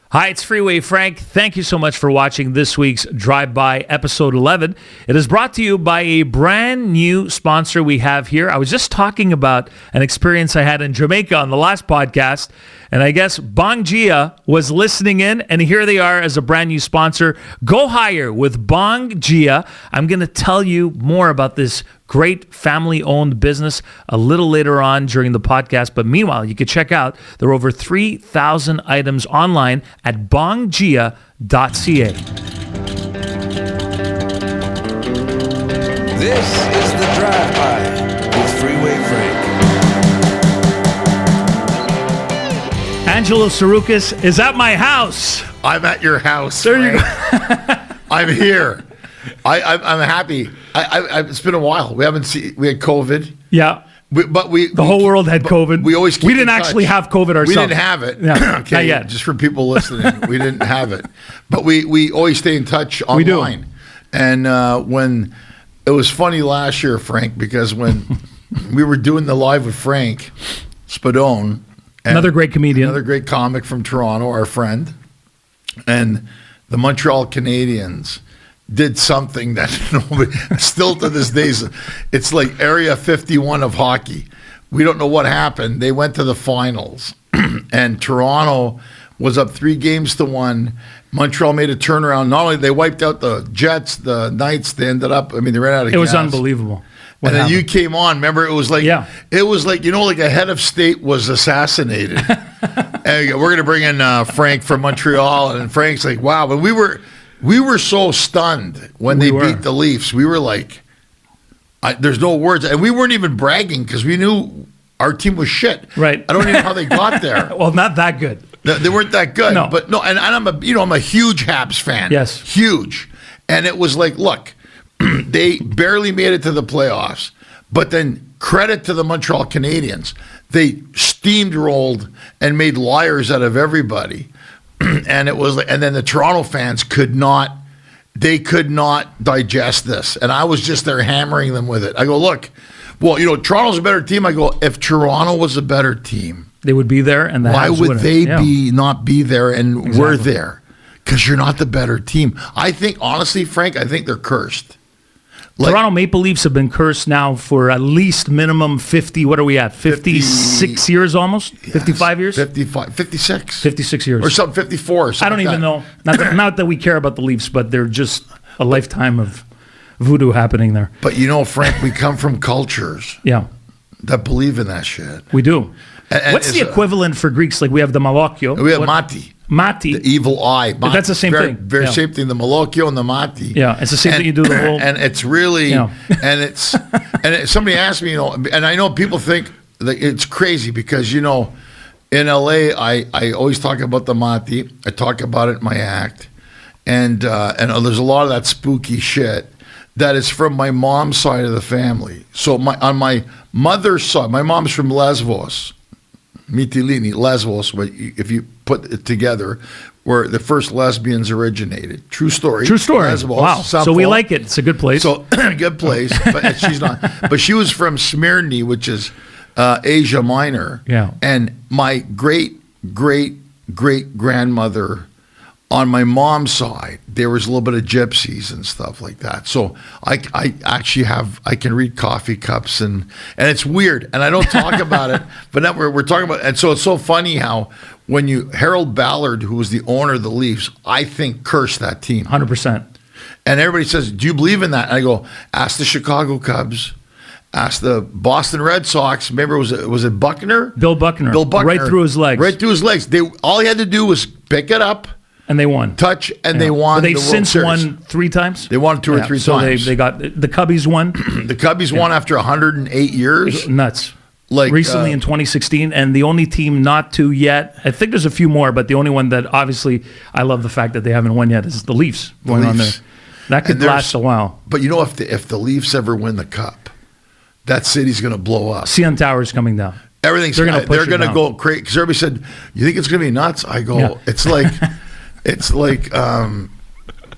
Hi, it's Freeway Frank. Thank you so much for watching this week's Drive-By episode 11. It is brought to you by a brand new sponsor we have here. I was just talking about an experience I had in Jamaica on the last podcast, and I guess Bong Gia was listening in, and here they are as a brand new sponsor. Go higher with Bong Gia. I'm going to tell you more about this great family-owned business a little later on during the podcast. But meanwhile, you can check out there are over 3,000 items online at bonggia.ca. This is the Drive-By with Freeway Frank. Angelo Tsarouchas is at my house. I'm at your house. There you go. I'm here. I'm happy. It's been a while. We haven't seen. We had COVID. Yeah. The whole world had COVID. We didn't actually have COVID ourselves. We didn't have it. Yeah. Okay, not yet. Just for people listening, we didn't have it. But we always stay in touch online. We do. And when it was funny last year, Frank, because when we were doing the live with Frank Spadone, another great comedian, another great comic from Toronto, our friend, and the Montreal Canadiens did something that nobody, still to this day, it's like Area 51 of hockey. We don't know what happened. They went to the finals, and Toronto was up 3-1. Montreal made a turnaround. Not only they wiped out the Jets, the Knights, they ended up, they ran out of gas. It was unbelievable. And then you came on. Remember, it was like, like a head of state was assassinated. And we're going to bring in Frank from Montreal, and Frank's like, wow. But we were so stunned when they beat the Leafs. We were like, there's no words. And we weren't even bragging because we knew our team was shit. Right. I don't even know how they got there. Well, not that good. They weren't that good. No. But no, and I'm a huge Habs fan. Yes. Huge. And it was like, look, they barely made it to the playoffs. But then credit to the Montreal Canadiens. They steamrolled and made liars out of everybody. And it was like, and then the Toronto fans could not digest this. And I was just there hammering them with it. I go, look, well, Toronto's a better team. I go, if Toronto was a better team, they would be there. And why would they not be there? And we're there because you're not the better team. I think, honestly, Frank, I think they're cursed. Toronto Maple Leafs have been cursed now for at least minimum 50, what are we at, 56 years almost? Yes, 55 years? 56. 56 years. Or something, 54. I don't even know. Not that we care about the Leafs, but they're just a lifetime of voodoo happening there. But Frank, we come from cultures that believe in that shit. We do. What's the equivalent for Greeks? Like we have the malokio. We have mati. Mati. The evil eye. Mati. That's the same thing. Very same thing. The malokio and the mati. Yeah, it's the same thing you do the whole. And it's really, somebody asked me, and I know people think that it's crazy because, in LA, I always talk about the mati. I talk about it in my act. And there's a lot of that spooky shit that is from my mom's side of the family. So on my mother's side, my mom's from Lesbos. Mytilene, Lesbos, but if you put it together, where the first lesbians originated. True story. True story. Lesbos, wow. So we like it. It's a good place. So good place, but she's not. But she was from Smyrna, which is Asia Minor. Yeah. And my great grandmother on my mom's side, there was a little bit of gypsies and stuff like that. So I actually can read coffee cups and it's weird. And I don't talk about it, but now we're talking about, and so it's so funny how when Harold Ballard, who was the owner of the Leafs, I think cursed that team. 100%. And everybody says, do you believe in that? And I go, ask the Chicago Cubs. Ask the Boston Red Sox. Remember, was it Buckner? Bill Buckner. Right through his legs. Right through his legs. All he had to do was pick it up. And they won. Touch, and they won. They've the World since Series. won 3 times? They won 2 or 3 so times. So they got, the Cubbies won. The Cubbies won after 108 years. Nuts. Like recently in 2016, and the only team not to yet, I think there's a few more, but the only one that obviously I love the fact that they haven't won yet is the Leafs going on there. That could last a while. But if the Leafs ever win the Cup, that city's going to blow up. CN Tower's coming down. They're going to go crazy. Because everybody said, you think it's going to be nuts? I go, it's like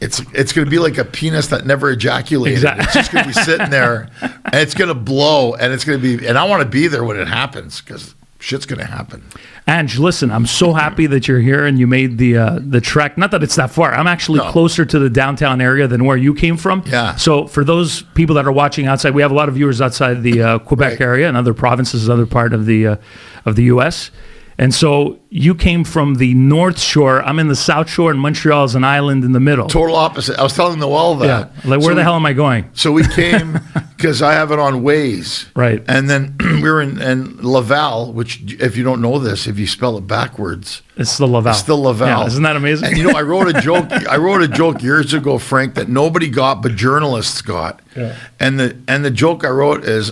it's going to be like a penis that never ejaculated. Exactly. It's just going to be sitting there, and it's going to blow, and it's going to be. And I want to be there when it happens because shit's going to happen. Ange, listen, I'm so happy that you're here and you made the trek. Not that it's that far. I'm actually closer to the downtown area than where you came from. Yeah. So for those people that are watching outside, we have a lot of viewers outside the Quebec area and other provinces, other part of the U.S. And so you came from the North Shore. I'm in the South Shore, and Montreal is an island in the middle. Total opposite. I was telling Noel that. Yeah. Like, where the hell am I going? So we came because I have it on Waze. Right. And then we were in Laval, which, if you don't know this, if you spell it backwards, it's still Laval. It's still Laval. Yeah, isn't that amazing? And I wrote a joke. I wrote a joke years ago, Frank, that nobody got, but journalists got. Yeah. And the joke I wrote is,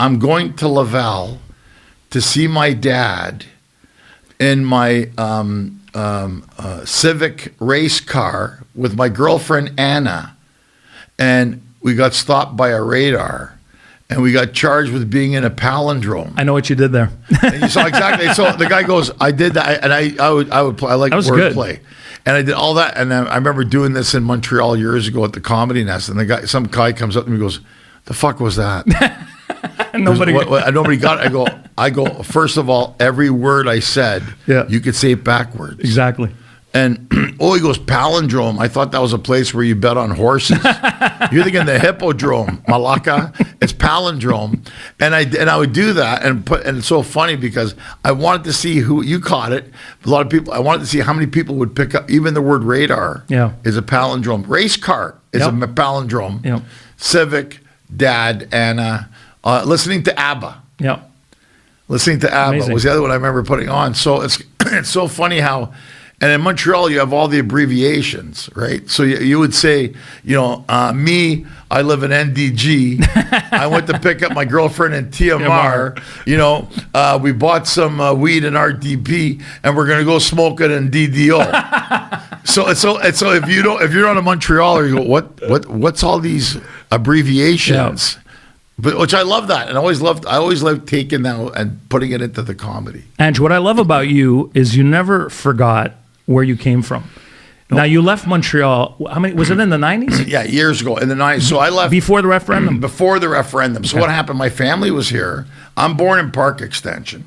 I'm going to Laval to see my dad in my Civic race car with my girlfriend Anna, and we got stopped by a radar, and we got charged with being in a palindrome. I know what you did there. And you saw exactly. So the guy goes, "I did that," and I would play. I like wordplay, and I did all that. And I remember doing this in Montreal years ago at the Comedy Nest, and some guy comes up to me and goes, "The fuck was that?" Nobody got it. I go, first of all, every word I said, you could say it backwards. Exactly. And, he goes, palindrome. I thought that was a place where you bet on horses. You're thinking the hippodrome, Malacca. It's palindrome. And I would do that and it's so funny because I wanted to see who, you caught it. A lot of people, I wanted to see how many people would pick up, even the word radar is a palindrome. Race car is a palindrome. Yep. Civic, Dad, Anna, listening to ABBA. Yep. Listening to ABBA Amazing. was the other one I remember putting on. So it's so funny how, and in Montreal you have all the abbreviations, right? So you would say, me, I live in NDG. I went to pick up my girlfriend in TMR. We bought some weed in RDP, and we're gonna go smoke it in DDO. So if you're not a Montrealer, you go, what's all these abbreviations? Yeah. But which I love that, and I always loved taking that and putting it into the comedy. And what I love about you is you never forgot where you came from. Nope. Now you left Montreal. How many was it in the 90s? Yeah, years ago in the 90s. So I left before the referendum. Before the referendum. So what happened? My family was here. I'm born in Park Extension.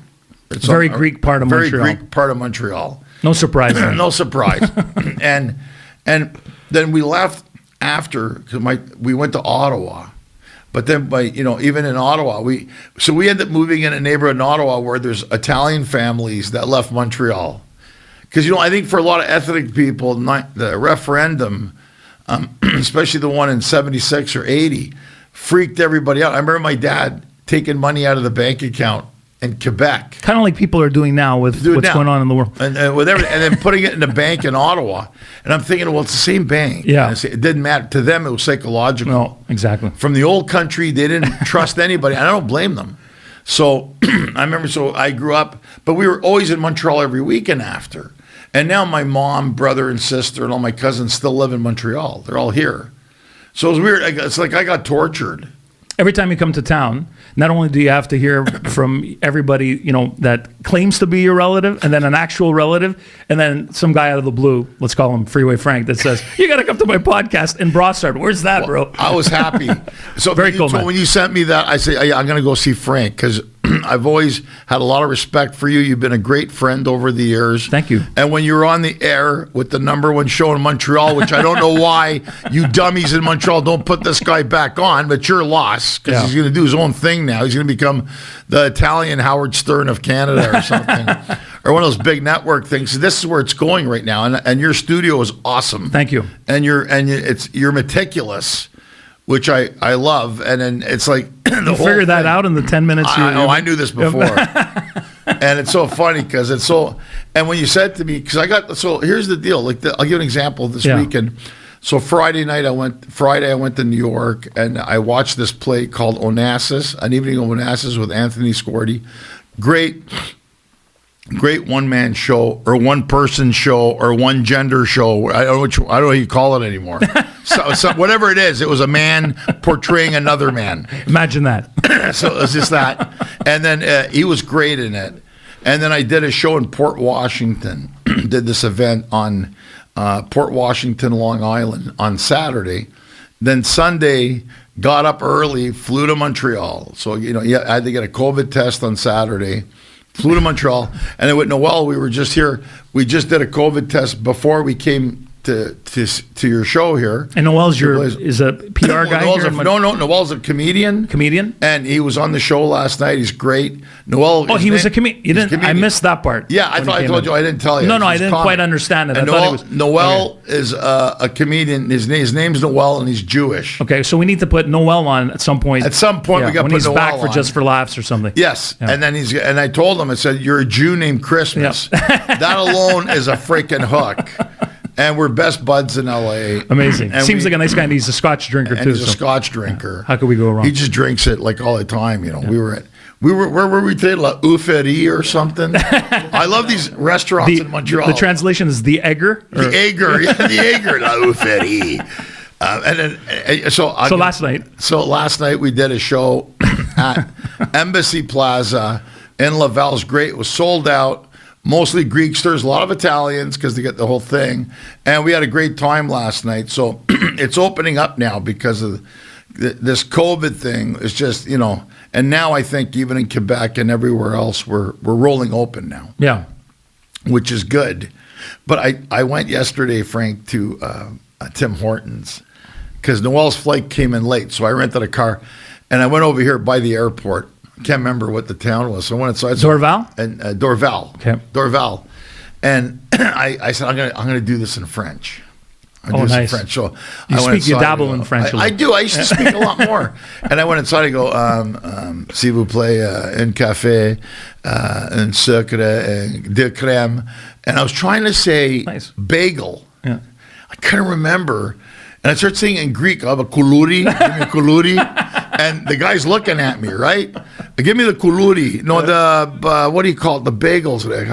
It's very Greek part of Montreal. Very Greek part of Montreal. No surprise. No surprise. and then we left after because we went to Ottawa. But then, even in Ottawa, we ended up moving in a neighborhood in Ottawa where there's Italian families that left Montreal. Because, I think for a lot of ethnic people, the referendum, especially the one in 76 or 80, freaked everybody out. I remember my dad taking money out of the bank account in Quebec. Kind of like people are doing now with what's going on in the world. And with everything, and then putting it in a bank in Ottawa. And I'm thinking, well, it's the same bank. Yeah. It didn't matter. To them, it was psychological. No, exactly. From the old country, they didn't trust anybody. I don't blame them. So I remember, I grew up, but we were always in Montreal every weekend after. And now my mom, brother, and sister, and all my cousins still live in Montreal. They're all here. So it was weird. It's like I got tortured. Every time you come to town, not only do you have to hear from everybody, that claims to be your relative, and then an actual relative, and then some guy out of the blue, let's call him Freeway Frank, that says, "You got to come to my podcast in Brossard." Where's that, bro? I was happy. So very cool, man. When you sent me that, I said, I'm going to go see Frank because I've always had a lot of respect for you. You've been a great friend over the years. Thank you. And when you were on the air with the #1 show in Montreal, which I don't know why you dummies in Montreal don't put this guy back on, but you're lost because he's going to do his own thing now. He's going to become the Italian Howard Stern of Canada or something, or one of those big network things. This is where it's going right now, and your studio is awesome. Thank you. And you're meticulous, which I love, and then it's like you figured that out in the 10 minutes. I knew this before, and it's so funny because it's so. And when you said to me, because here's the deal. I'll give an example this weekend. So Friday I went to New York, and I watched this play called Onassis, An Evening of Onassis with Anthony Scordi. Great one-man show or one-person show or one-gender show. I don't know how you call it anymore. so whatever it is, it was a man portraying another man. Imagine that. So it was just that. And then he was great in it. And then I did a show in Port Washington, did this event on Port Washington, Long Island on Saturday. Then Sunday, got up early, flew to Montreal. So, I had to get a COVID test on Saturday. Flew to Montreal, and then with Noel, we were just here. We just did a COVID test before we came to your show here. And Noel's is a PR guy here? Noel's a comedian. Comedian? And he was on the show last night. He's great. Noel. Oh, he was a comedian. I missed that part. Yeah, I thought I told you. I didn't tell you. No, I didn't quite understand it. And I thought Noel is a comedian. His name's Noel, and he's Jewish. Okay, so we need to put Noel on at some point. At some point, we got to put Noel on. When he's back for Just for Laughs or something. Yes, and then and I told him, I said, you're a Jew named Christmas. That alone is a freaking hook. And we're best buds in L.A. Amazing. Seems like a nice guy, and he's a Scotch drinker too. He's a Scotch drinker. How could we go wrong? He just drinks it like all the time. You know, where were we today? La Oufferie or something. I love these restaurants in Montreal. The translation is the Egger. The Egger, the Egger, La Oufferie. So last night. So last night we did a show at Embassy Plaza in Laval. It was great. It was sold out. Mostly Greeksters, a lot of Italians because they get the whole thing. And we had a great time last night. So it's opening up now because of this COVID thing. It's just, and now I think even in Quebec and everywhere else, we're rolling open now. Yeah. Which is good. But I went yesterday, Frank, to Tim Hortons because Noel's flight came in late. So I rented a car and I went over here by the airport. Can't remember what the town was. So I went inside. Dorval? And Dorval. Okay. Dorval. And I said, I'm gonna do this in French. Nice. French. So you dabble in French. I do. I used to speak a lot more. And I went inside. I go, s'il vous plaît, un café, un sucre, de crème. And I was trying to say bagel. Yeah. I couldn't remember. And I started saying in Greek, I have a kuluri, give me a kuluri. And the guy's looking at me, right? Give me the kuluri. No, what do you call it? The bagels. And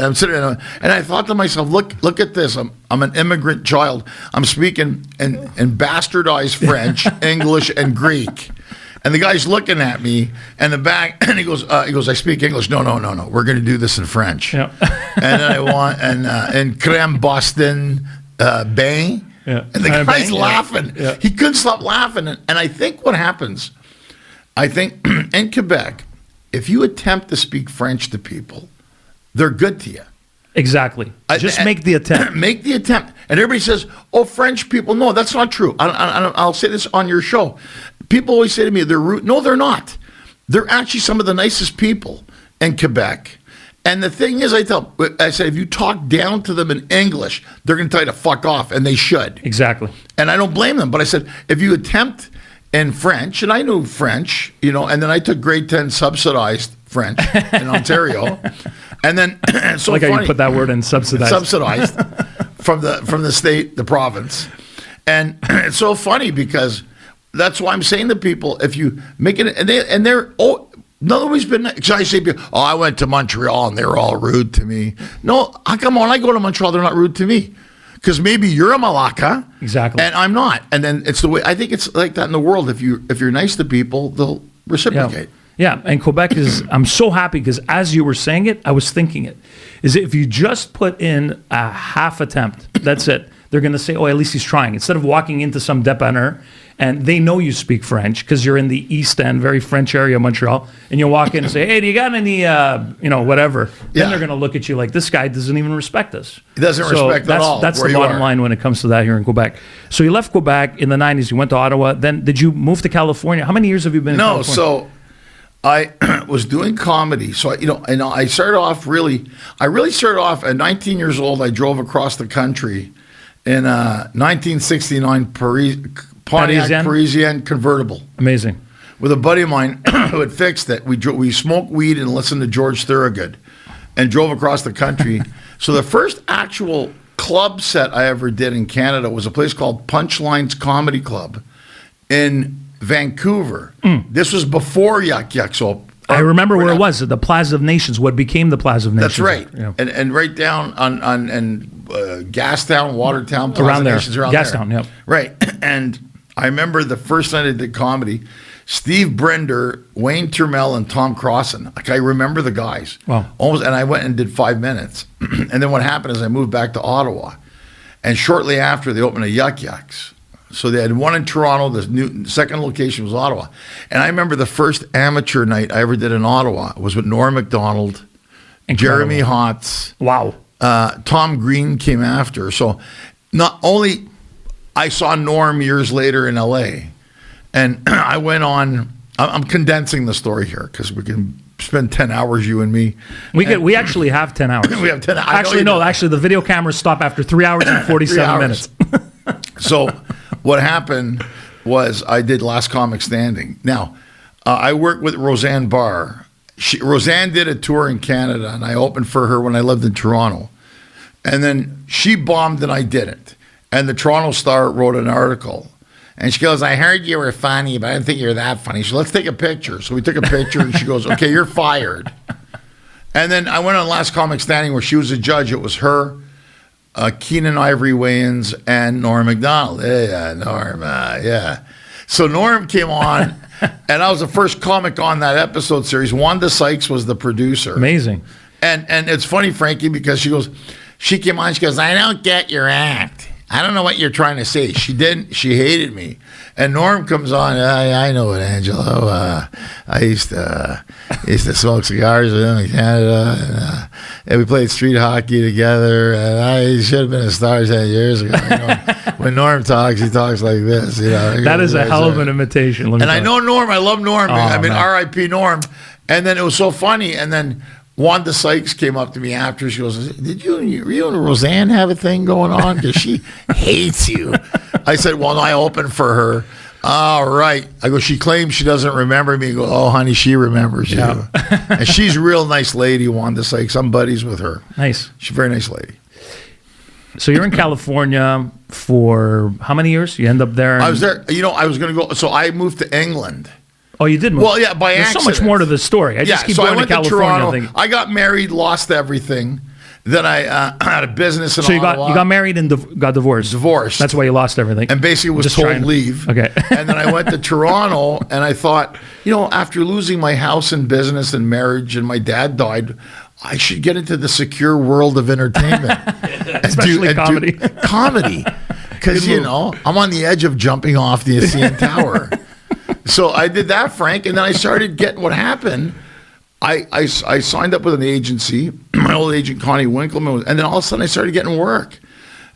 I'm sitting there, and I thought to myself, look at this. I'm an immigrant child. I'm speaking in bastardized French, English, and Greek. And the guy's looking at me and the back, and he goes, I speak English. No. We're going to do this in French. Yeah. And then I want, and crème Boston bain. Yeah. And the guy's laughing. Yeah. He couldn't stop laughing. And I think what happens, in Quebec, if you attempt to speak French to people, they're good to you. Exactly. Just make the attempt. Make the attempt. And everybody says, oh, French people. No, that's not true. I'll say this on your show. People always say to me, they're rude. No, they're not. They're actually some of the nicest people in Quebec. And the thing is, I say, if you talk down to them in English, they're going to tell you to fuck off, and they should. Exactly. And I don't blame them. But I said, if you attempt in French, and I knew French, and then I took grade 10 subsidized French in Ontario. And then, so like funny, how you put that word in subsidized. Subsidized from the state, the province. And it's so funny because that's why I'm saying to people, if you make it, and they're nobody's been. Because I say, I went to Montreal and they were all rude to me. No, come on, I go to Montreal, they're not rude to me. Because maybe you're a Malacca, exactly, and I'm not. And then it's the way I think it's like that in the world. If you're nice to people, they'll reciprocate. Yeah, and Quebec is. I'm so happy because as you were saying it, I was thinking it. Is if you just put in a half attempt, that's it. They're going to say, "Oh, at least he's trying." Instead of walking into some dépanneur and they know you speak French because you're in the East End, very French area of Montreal, and you walk in and say, "Hey, do you got any, whatever?" Then they're going to look at you like this guy doesn't even respect us. He doesn't respect at all. That's the bottom line when it comes to that here in Quebec. So you left Quebec in the '90s. You went to Ottawa. Then did you move to California? How many years have you been in California? So I was doing comedy. So I started off I really started off at 19 years old. I drove across the country in a 1969 Pontiac Parisienne convertible. Amazing. With a buddy of mine who had fixed it. We smoked weed and listened to George Thorogood and drove across the country. So the first actual club set I ever did in Canada was a place called Punchlines Comedy Club in Vancouver. This was before Yuck Yuck. So I remember where it was, at the Plaza of Nations, what became the Plaza of Nations. That's right. Yeah. And right down on Gastown, Watertown, Plaza around there. Nations, around Gastown, there. Yep. Right. And I remember the first night I did comedy, Steve Brender, Wayne Turmel, and Tom Crossan. Like, I remember the guys. Wow. And I went and did 5 minutes. And then what happened is I moved back to Ottawa. And shortly after, they opened a Yuck Yucks. So they had one in Toronto. The second location was Ottawa. And I remember the first amateur night I ever did in Ottawa was with Norm Macdonald, Incredible. Jeremy Hotz. Wow. Tom Green came after. So not only I saw Norm years later in LA, and I went on. I'm condensing the story here because we can spend 10 hours, you and me. We actually have 10 hours. We have 10 hours. Actually, no. Actually, the video cameras stop after 3 hours and 47 minutes. So what happened was I did Last Comic Standing. Now, I worked with Roseanne Barr. Roseanne did a tour in Canada, and I opened for her when I lived in Toronto. And then she bombed and I didn't. And the Toronto Star wrote an article. And she goes, I heard you were funny, but I didn't think you were that funny. So let's take a picture. So we took a picture, and she goes, okay, you're fired. And then I went on Last Comic Standing where she was a judge. It was her, Keenan Ivory Wayans, and Norm Macdonald. Yeah, Norm, yeah. So Norm came on, and I was the first comic on that episode series. Wanda Sykes was the producer. Amazing. And it's funny, Frankie, because she came on, she goes, I don't get your act. I don't know what you're trying to say. She didn't. She hated me. And Norm comes on. I know it, Angelo. I used to smoke cigars with him in Canada, and we played street hockey together. And I should have been a star 10 years ago. You know, when Norm talks, he talks like this. You know, that is a hell of an imitation. And I know Norm. I love Norm. Oh, I mean, man. R.I.P. Norm. And then it was so funny. And then Wanda Sykes came up to me after. She goes, did you and Roseanne have a thing going on? Because she hates you. I said, well, no, I opened for her. All right. I go, she claims she doesn't remember me. I go, oh, honey, she remembers you. And she's a real nice lady, Wanda Sykes. I'm buddies with her. Nice. She's a very nice lady. So you're in California for how many years? You end up there? I was there. You know, I was going to go. So I moved to England. Oh, you did move. Well, yeah, by There's accident. so much more to the story. I just keep going to California. I got married, lost everything. Then I had a business in Ottawa. You got married and got divorced. Divorced. That's why you lost everything. And basically was told leave. Okay. And then I went to Toronto, and I thought, you know, after losing my house and business and marriage, and my dad died, I should get into the secure world of entertainment. Especially comedy. Comedy. Because, you know, I'm on the edge of jumping off the CN Tower. So I did that, Frank, and then I started getting what happened. I signed up with an agency, my old agent Connie Winkleman, and then all of a sudden I started getting work.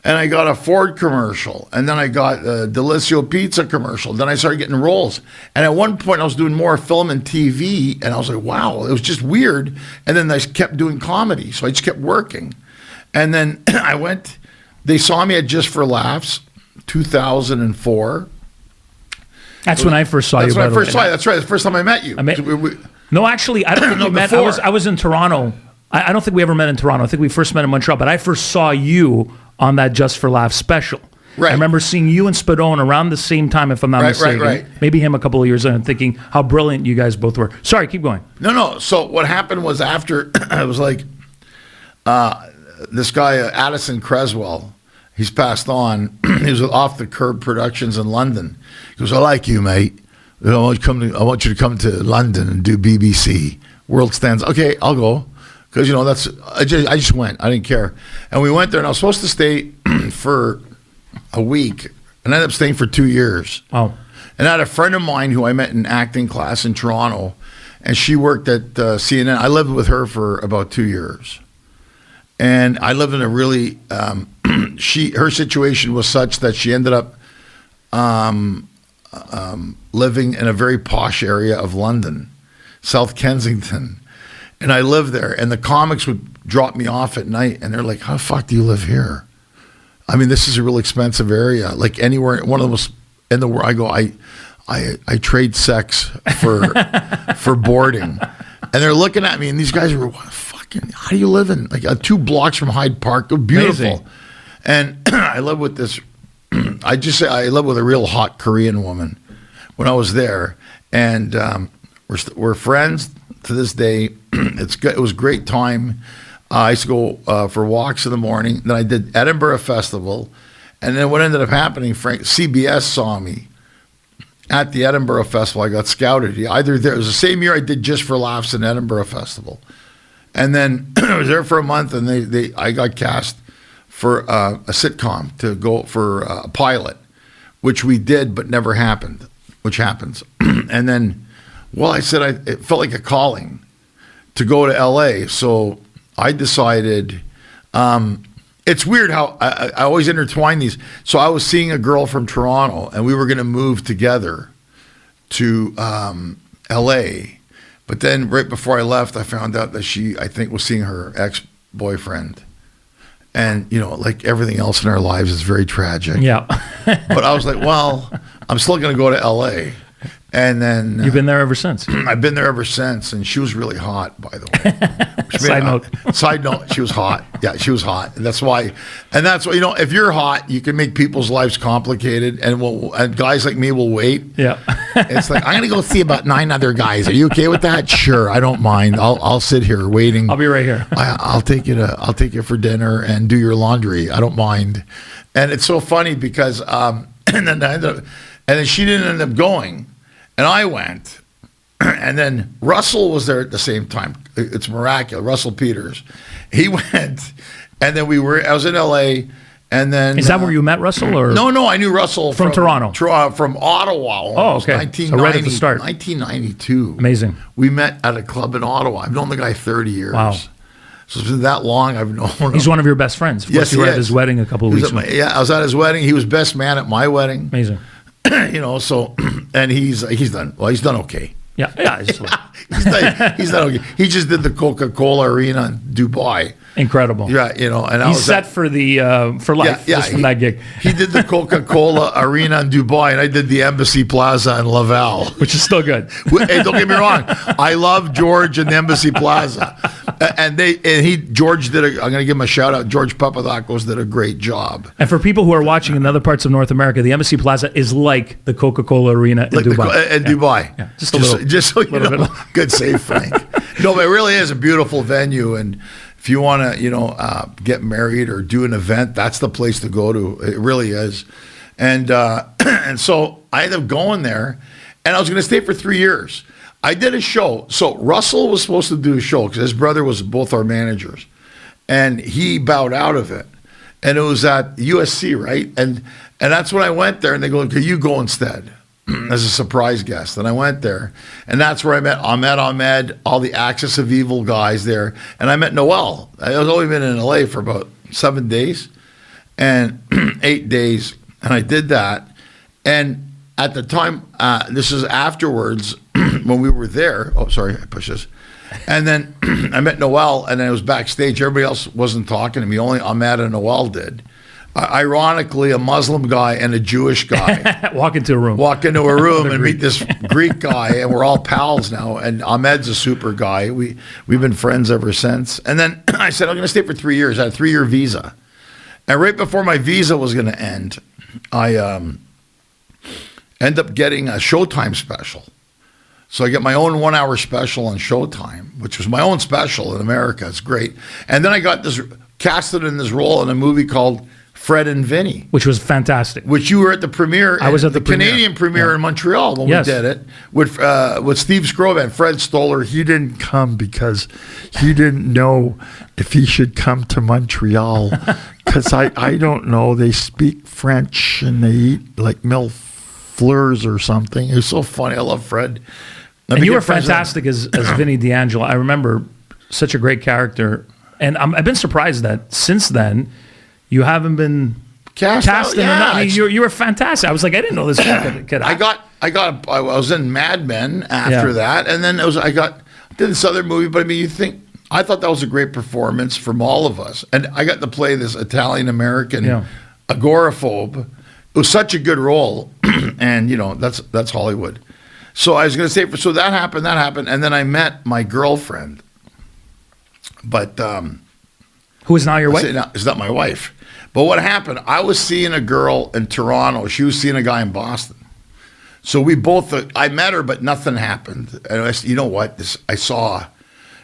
And I got a Ford commercial, and then I got a Delizio Pizza commercial. Then I started getting roles. And at one point I was doing more film and TV, and I was like, wow, it was just weird. And then I kept doing comedy, so I just kept working. And then they saw me at Just for Laughs, 2004. That's when I first saw you. That's when I first saw you. That's right. That's the first time I met you. No, actually, I don't think we met. I was in Toronto. I don't think we ever met in Toronto. I think we first met in Montreal. But I first saw you on that Just for Laughs special. Right. I remember seeing you and Spadone around the same time, if I'm not mistaken. Right. Maybe him a couple of years in, and thinking how brilliant you guys both were. Sorry, keep going. No. So what happened was after, it was like this guy, Addison Creswell, he's passed on. He was with Off the Curb Productions in London. He goes, I like you, mate. I want you to come to London and do BBC. World Stands. Okay, I'll go. Because, you know, I just went. I didn't care. And we went there, and I was supposed to stay for a week, and I ended up staying for 2 years. Oh. And I had a friend of mine who I met in acting class in Toronto, and she worked at CNN. I lived with her for about 2 years. And I lived in a really, her situation was such that she ended up living in a very posh area of London, South Kensington. And I lived there, and the comics would drop me off at night, and they're like, how the fuck do you live here? I mean, this is a real expensive area. Like anywhere, one of the most in the world, I go, I trade sex for boarding. And they're looking at me, and these guys are, what fucking, how do you live in, like 2 blocks from Hyde Park? Beautiful. Amazing. And I live with this, I live with a real hot Korean woman when I was there. And we're friends to this day. It was a great time. I used to go for walks in the morning. Then I did Edinburgh Festival. And then what ended up happening, Frank, CBS saw me at the Edinburgh Festival. I got scouted. It was the same year I did Just for Laughs in Edinburgh Festival. And then I was there for a month, and I got cast for a sitcom to go for a pilot which we did, but never happened, which happens. And then, well, I said it felt like a calling to go to LA. So I decided, it's weird how I always intertwine these. So I was seeing a girl from Toronto, and we were going to move together to LA. But then right before I left, I found out that she, I think, was seeing her ex-boyfriend. And, like everything else in our lives is very tragic. Yeah. But I was like, well, I'm still going to go to LA. And then You've been there ever since. I've been there ever since, and she was really hot, by the way. Side note, she was hot. Yeah, she was hot, and that's why. If you're hot, you can make people's lives complicated, and guys like me will wait. Yeah, it's like, I'm gonna go see about 9 other guys. Are you okay with that? Sure, I don't mind. I'll sit here waiting. I'll be right here. I'll take you for dinner and do your laundry. I don't mind. And it's so funny because and then she didn't end up going. And I went, and then Russell was there at the same time. It's miraculous. Russell Peters, he went, and then I was in LA, and then is that where you met Russell? Or no, I knew Russell from Toronto, from Ottawa. Almost, okay, 1990, so right at the start, 1992. Amazing. We met at a club in Ottawa. I've known the guy 30 years. Wow. So it's been that long. I've known him. He's one of your best friends. Yes, you were at his wedding a couple of weeks ago. Yeah, I was at his wedding. He was best man at my wedding. Amazing. So, and he's done. Well, he's done okay. Yeah. he's done okay. He just did the Coca-Cola Arena in Dubai. Incredible. Yeah, and he's set for life. Yeah, just from that gig. He did the Coca-Cola Arena in Dubai, and I did the Embassy Plaza in Laval, which is still good. Hey, don't get me wrong. I love George and the Embassy Plaza, George did. I'm going to give him a shout out. George Papadakos did a great job. And for people who are watching in other parts of North America, the Embassy Plaza is like the Coca-Cola Arena in Dubai. Dubai. Yeah. Just a little. Just so you know. Good save, Frank. But it really is a beautiful venue, and if you want to, get married or do an event, that's the place to go to. It really is. And and so I ended up going there, and I was going to stay for 3 years. I did a show. So Russell was supposed to do a show because his brother was both our managers, and he bowed out of it. And it was at USC, right? And that's when I went there, and they go, "Can you go instead?" As a surprise guest. And I went there, and that's where I met Ahmed, all the Axis of Evil guys there. And I met Noel. I was only been in LA for about 7 days and 8 days. And I did that. And at the time, this is afterwards when we were there. Oh, sorry, I pushed this. And then I met Noel, and then I was backstage. Everybody else wasn't talking to me. Only Ahmed and Noel did. Ironically, a Muslim guy and a Jewish guy walk into a room and meet this Greek guy, and we're all pals now. And Ahmed's a super guy. We've been friends ever since. And then I said, I'm going to stay for 3 years. I had a 3-year visa. And right before my visa was going to end, I end up getting a Showtime special. So I get my own 1-hour special on Showtime, which was my own special in America. It's great. And then I got casted in this role in a movie called Fred and Vinny, which was fantastic. Which you were at the premiere. I was at the Canadian premiere in Montreal when we did it with Steve Scrove and Fred Stoller. He didn't come because he didn't know if he should come to Montreal because I don't know. They speak French and they eat like millefleurs or something. It was so funny. I love Fred. And you were fantastic as Vinny D'Angelo. I remember such a great character, and I've been surprised that since then. You haven't been cast in enough. I mean, you were fantastic. I was like, I didn't know this could happen. I was in Mad Men after that, and then I did this other movie. But I mean, I thought that was a great performance from all of us, and I got to play this Italian American agoraphobe. It was such a good role, and that's Hollywood. So I was going to say, so that happened, and then I met my girlfriend, but who is now your wife? It's not my wife. But what happened, I was seeing a girl in Toronto. She was seeing a guy in Boston. So we both, I met her, but nothing happened. And I said, you know what? I saw,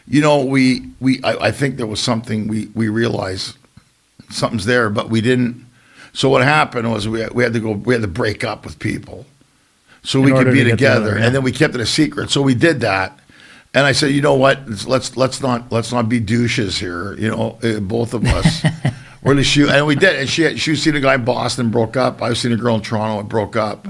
I think there was something, we realized something's there, but we didn't. So what happened was we had to break up with people so we could be together. And then we kept it a secret. So we did that. And I said, you know what? Let's not be douches here. Both of us. Or at least and we did. And she was seeing a guy in Boston, broke up. I was seeing a girl in Toronto and broke up.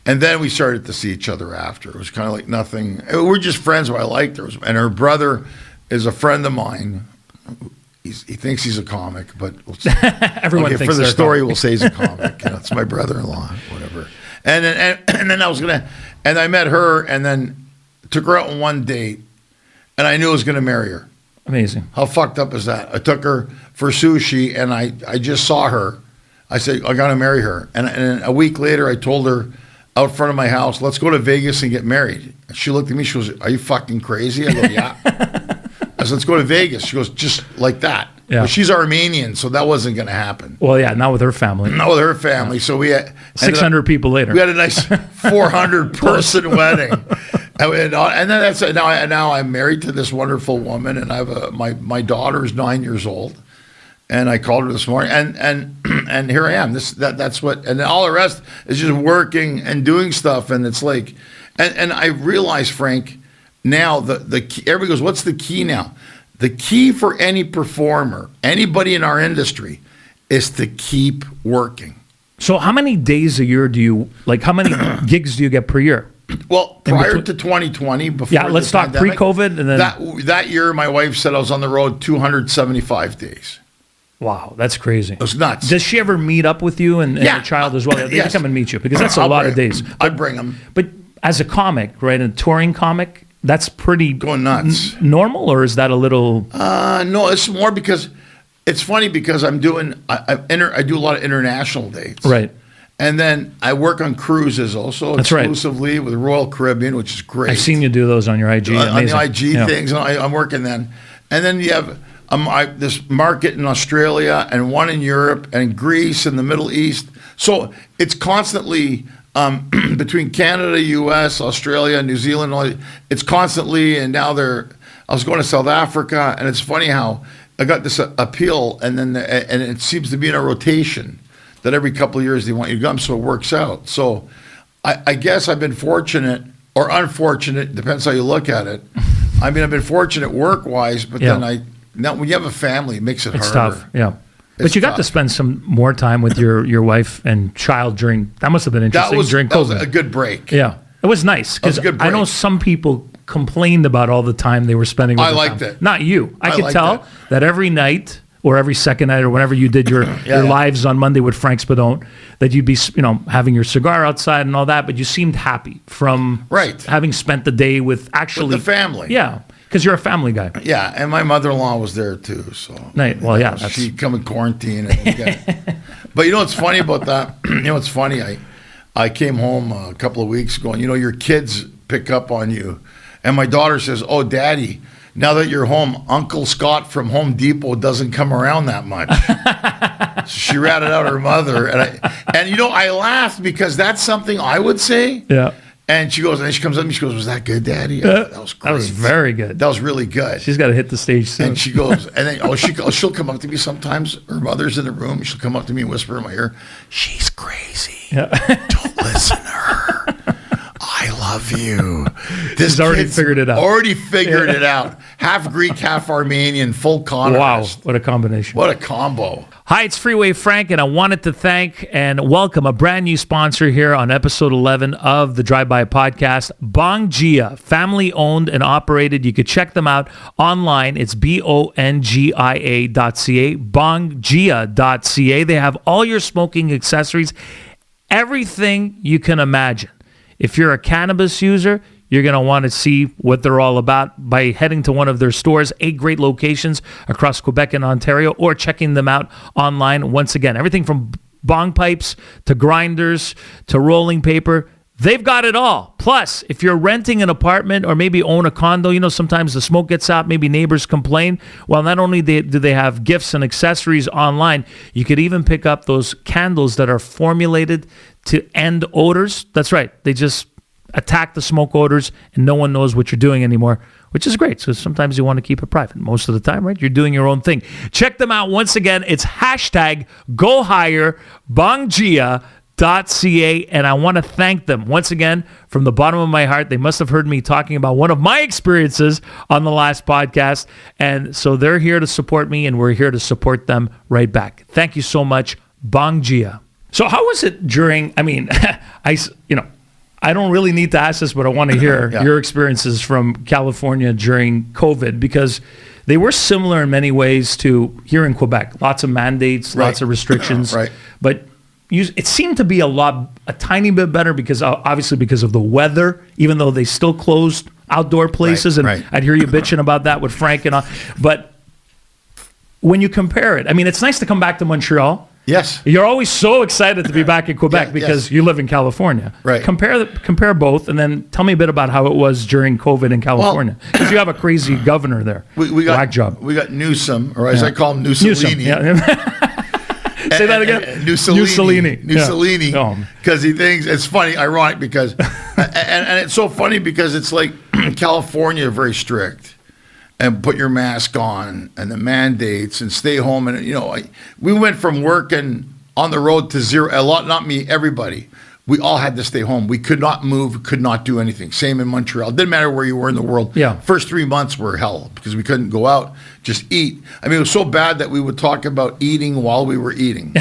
And then we started to see each other after. It was kind of like nothing. We're just friends. But I liked her. And her brother is a friend of mine. He thinks he's a comic, but everyone thinks for the they're story, a comic. we'll say he's a comic. It's my brother-in-law, whatever. And then I was and I met her, and then took her out on one date, and I knew I was gonna marry her. Amazing. How fucked up is that? I took her for sushi, and I just saw her. I said, I gotta marry her. And a week later, I told her out front of my house, let's go to Vegas and get married. And she looked at me, she goes, are you fucking crazy? I go, yeah. I said, let's go to Vegas. She goes, just like that. Yeah. But she's Armenian, so that wasn't going to happen. Well, yeah, not with her family. Not with her family. So we had 600 people later. We had a nice 400-person wedding. And then that's now I'm married to this wonderful woman, and I have my daughter is 9 years old, and I called her this morning, and here I am. That's what, and then all the rest is just working and doing stuff, and it's like, and I realize, Frank, now the key, everybody goes, what's the key now? The key for any performer, anybody in our industry, is to keep working. So how many days a year do you, like how many gigs do you get per year? Well, prior to 2020, before let's the talk pandemic, pre-COVID. And then that year, my wife said I was on the road 275 days. Wow, that's crazy. It was nuts. Does she ever meet up with you and your child as well? They Yes. come and meet you, because that's a lot of days. I'd bring them. But as a comic, right, a touring comic, that's pretty Going nuts. Normal, or is that a little? No, it's more because it's funny because I'm doing I do a lot of international dates, Right. And then I work on cruises also That's right. exclusively with Royal Caribbean, which is great. I've seen you do those on your IG. on Amazing. the IG things, and I'm working then. And then you have this market in Australia and one in Europe and Greece and the Middle East. So it's constantly between Canada, U.S., Australia, New Zealand. It's constantly, and now I was going to South Africa, and it's funny how I got this appeal, and then and it seems to be in a rotation that every couple of years they want you to come, so it works out. So I guess I've been fortunate or unfortunate, depends how you look at it. I mean, I've been fortunate work-wise, but then now when you have a family, it makes it It's harder. tough, yeah. But you got to spend some more time with your wife and child during. That must have been interesting during that was COVID. a good break. Yeah, it was nice because I know some people complained about all the time they were spending with I their liked family. it. Not you. I could liked tell it. that every night or every second night or whenever you did your lives on Monday with Frank Spadone, that you'd be having your cigar outside and all that, but you seemed happy from having spent the day with the family. Yeah, because you're a family guy. Yeah, and my mother-in-law was there too. So well, yeah, she come in quarantine. But you know what's funny about that? You know what's funny? I came home a couple of weeks ago, and your kids pick up on you, and my daughter says, "Oh, Daddy, now that you're home, Uncle Scott from Home Depot doesn't come around that much." So she ratted out her mother, and I laughed because that's something I would say. Yeah. And she goes, and then she comes up to me, she goes, "Was that good, Daddy?" That was great. That was very good. That was really good. She's got to hit the stage soon. And she goes, and then she'll come up to me sometimes. Her mother's in the room. She'll come up to me and whisper in my ear, "She's crazy. Don't listen to her. I love you." This She's already figured it out. Already figured it out. Half Greek, half Armenian, full con Wow, artist. what a combination. What a combo. Hi, it's Freeway Frank, and I wanted to thank and welcome a brand new sponsor here on episode 11 of the Drive By podcast, Bongia, family owned and operated. You could check them out online. It's bongia.ca, bongia.ca. They have all your smoking accessories, everything you can imagine. If you're a cannabis user, you're going to want to see what they're all about by heading to one of their stores, 8 great locations across Quebec and Ontario, or checking them out online. Once again, everything from bong pipes to grinders to rolling paper, they've got it all. Plus, if you're renting an apartment or maybe own a condo, sometimes the smoke gets out, maybe neighbors complain. Well, not only do they have gifts and accessories online, you could even pick up those candles that are formulated to end odors. That's right. They just attack the smoke odors, and no one knows what you're doing anymore, which is great. So sometimes you want to keep it private. Most of the time, right? You're doing your own thing. Check them out once again. It's #GoHigher, Bongia.ca. and I want to thank them once again from the bottom of my heart. They must have heard me talking about one of my experiences on the last podcast, and so they're here to support me, and we're here to support them right back. Thank you so much, Bang Jia. So how was it during, I mean, I don't really need to ask this, but I want to hear your experiences from California during COVID, because they were similar in many ways to here in Quebec. Lots of mandates, lots of restrictions. But it seemed to be a tiny bit better because obviously because of the weather, even though they still closed outdoor places. I'd hear you bitching about that with Frank and all. But when you compare it, I mean, it's nice to come back to Montreal. Yes. You're always so excited to be back in Quebec because you live in California. Right. Compare both, and then tell me a bit about how it was during COVID in California. Because you have a crazy governor there. We got Whack job. We got Newsom, or as I call him, Newsolini. Say that again. Newsolini. Because he thinks it's funny, ironic, because and it's so funny because it's like California very strict. And put your mask on, and the mandates, and stay home. And we went from working on the road to zero. A lot, not me, everybody. We all had to stay home. We could not move, could not do anything. Same in Montreal. Didn't matter where you were in the world. Yeah. First 3 months were hell because we couldn't go out, just eat. I mean, it was so bad that we would talk about eating while we were eating.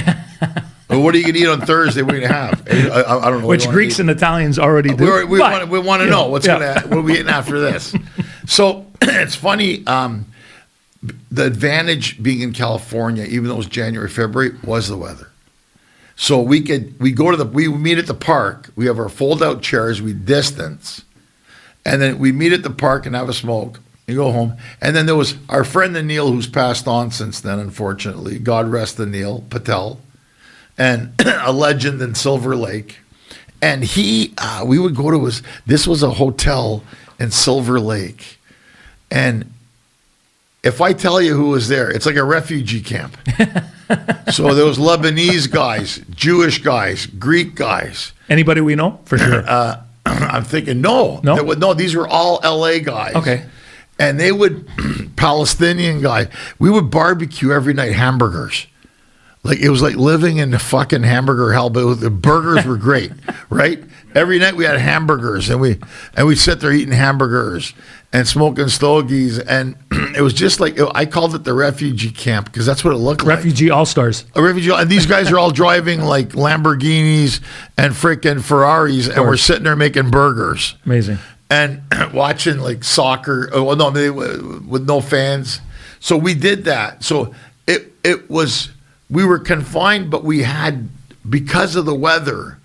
Well, what are you going to eat on Thursday? What are you going to have? I don't know. Which Greeks and Italians already do. We want to know what are we eating after this. So it's funny. The advantage being in California, even though it was January, February, was the weather. So we meet at the park. We have our fold-out chairs. We distance, and then we meet at the park and have a smoke. You go home, and then there was our friend the Neil, who's passed on since then, unfortunately. God rest the Neil Patel. And a legend in Silver Lake. And we would go to this was a hotel in Silver Lake. And if I tell you who was there, it's like a refugee camp. So there was Lebanese guys, Jewish guys, Greek guys. Anybody we know? For sure. I'm thinking, no. These were all LA guys. Okay. And they would, Palestinian guy, we would barbecue every night, hamburgers. Like, it was like living in the fucking hamburger hell, but the burgers were great, right? Every night we had hamburgers, and we'd sit there eating hamburgers and smoking stogies, and it was just like, I called it the refugee camp, because that's what it looked like. Refugee all-stars. And these guys are all driving like Lamborghinis and freaking Ferraris, and we're sitting there making burgers. Amazing. And watching like soccer, with no fans. So we did that. So it was... We were confined, but we had, because of the weather,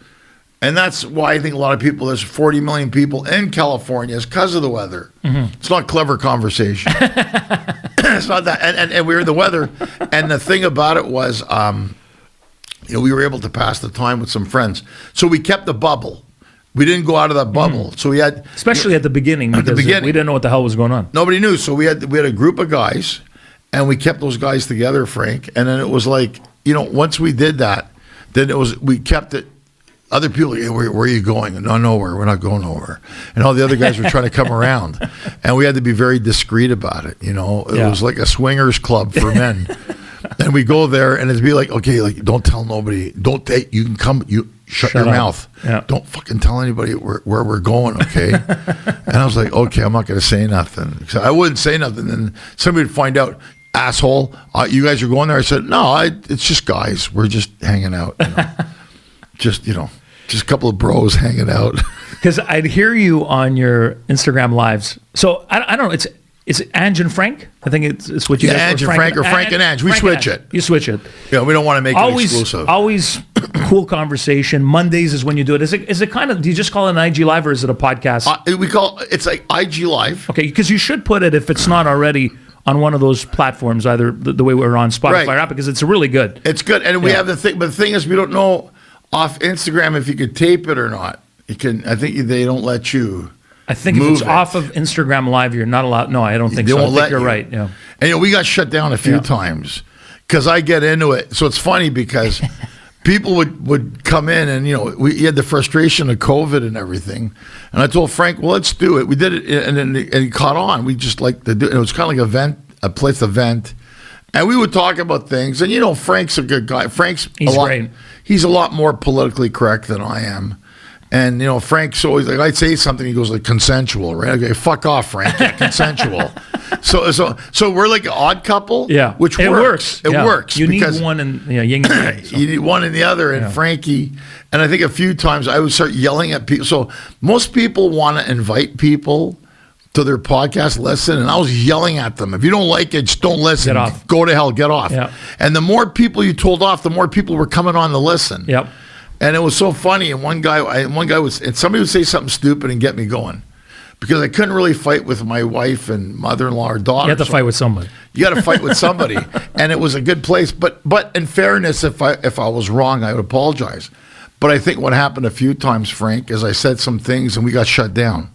and that's why I think a lot of people, there's 40 million people in California, is because of the weather. Mm-hmm. It's not clever conversation. It's not that. And we were in the weather. And the thing about it was, we were able to pass the time with some friends. So we kept the bubble. We didn't go out of that bubble. So we had... Especially at the beginning, because we didn't know what the hell was going on. Nobody knew. So we had a group of guys. And we kept those guys together, Frank. And then it was like, once we did that, then we kept it. Other people, hey, where are you going? No, nowhere. We're not going nowhere. And all the other guys were trying to come around. And we had to be very discreet about it. It was like a swingers club for men. And we go there and it'd be like, okay, like, don't tell nobody. You can come, shut your mouth. Yeah. Don't fucking tell anybody where we're going, okay? And I was like, okay, I'm not going to say nothing. So I wouldn't say nothing. And somebody would find out, asshole, you guys are going there? I said, no, it's just guys. We're just hanging out. Just a couple of bros hanging out. Because I'd hear you on your Instagram lives. So I don't know, it's Ange and Frank? I think it's what you guys... Ange and Frank, or Frank and Ange. We switch it. You switch it. Yeah, we don't want to make it exclusive. Always cool conversation. Mondays is when you do it. Is it kind of, do you just call it an IG Live, or is it a podcast? It's like IG Live. Okay, because you should put it, if it's not already, on one of those platforms, either the way we're on Spotify or app, because it's really good. It's good. And we have the thing, but the thing is, we don't know off Instagram if you could tape it or not. You can. I think they don't let you. I think if it's off of Instagram Live, you're not allowed. No, I don't think so. I think you're right. Yeah. And we got shut down a few times because I get into it. So it's funny because people would come in and, we had the frustration of COVID and everything. And I told Frank, well, let's do it. We did it, and it caught on. We just like to do it. It was kind of like a place event. And we would talk about things. And, you know, Frank's a good guy. He's great. He's a lot more politically correct than I am. And, you know, Frank's always like, I'd say something, he goes like, consensual, right? Okay, fuck off, Frank. Yeah, consensual. So we're like an odd couple. Yeah. Which it works. It works. You because need one and yin and yang. So. You need one and the other. And Frankie, and I think a few times I would start yelling at people. So most people want to invite people to their podcast, listen, and I was yelling at them. If you don't like it, just don't listen. Get off. Go to hell, get off. Yeah. And the more people you told off, the more people were coming on to listen. Yep. And it was so funny. And somebody would say something stupid and get me going, because I couldn't really fight with my wife and mother-in-law or daughter. You have to fight with somebody. You got to fight with somebody, and it was a good place. But in fairness, if I was wrong, I would apologize. But I think what happened a few times, Frank, is I said some things and we got shut down.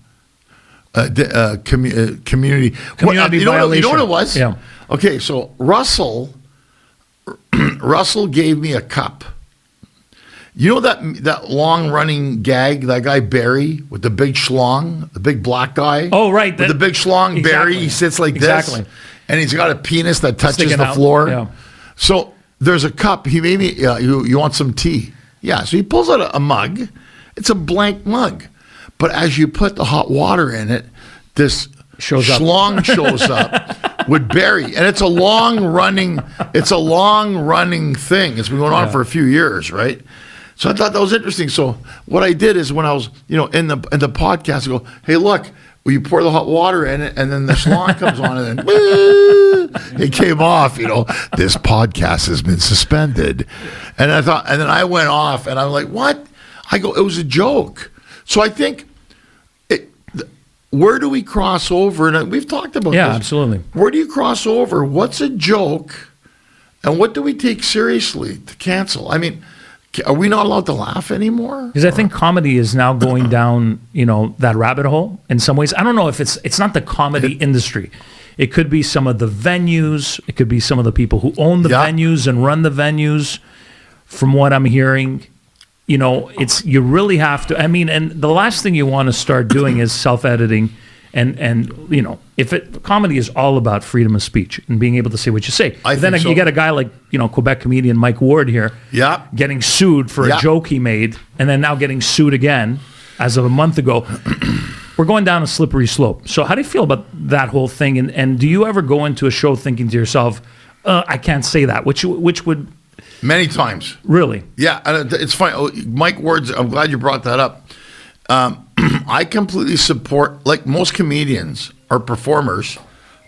Community violation. You know what it was? Yeah. Okay, so Russell gave me a cup. You know that long running gag, that guy Barry with the big schlong, the big black guy? Oh, right. With the big schlong, exactly. Barry, he sits like this. And he's got a penis that touches Sticking the out. floor. Yeah. So there's a cup. He made me, you want some tea? Yeah, so he pulls out a mug. It's a blank mug. But as you put the hot water in it, this schlong shows up with Barry. And it's a long running thing. It's been going on for a few years, right? So I thought that was interesting. So what I did is when I was, in the podcast, I go, hey, look, will you pour the hot water in it? And then the schlong comes on and then it came off, this podcast has been suspended. And I thought, and then I went off and I'm like, what? I go, it was a joke. So I think, where do we cross over? And we've talked about this. Yeah, absolutely. Where do you cross over? What's a joke? And what do we take seriously to cancel? I mean, are we not allowed to laugh anymore? Because I think comedy is now going down, that rabbit hole in some ways. I don't know if it's not the comedy industry. It could be some of the venues. It could be some of the people who own the venues and run the venues. From what I'm hearing, you really have to. I mean, and the last thing you want to start doing is self-editing, and if comedy is all about freedom of speech and being able to say what you say. Then you get a guy like Quebec comedian Mike Ward here, getting sued for a joke he made, and then now getting sued again as of a month ago. We're going down a slippery slope. So how do you feel about that whole thing? And do you ever go into a show thinking to yourself, I can't say that, which would... Many times. Really? Yeah, it's fine. Mike Ward's, I'm glad you brought that up. I completely support, like most comedians or performers.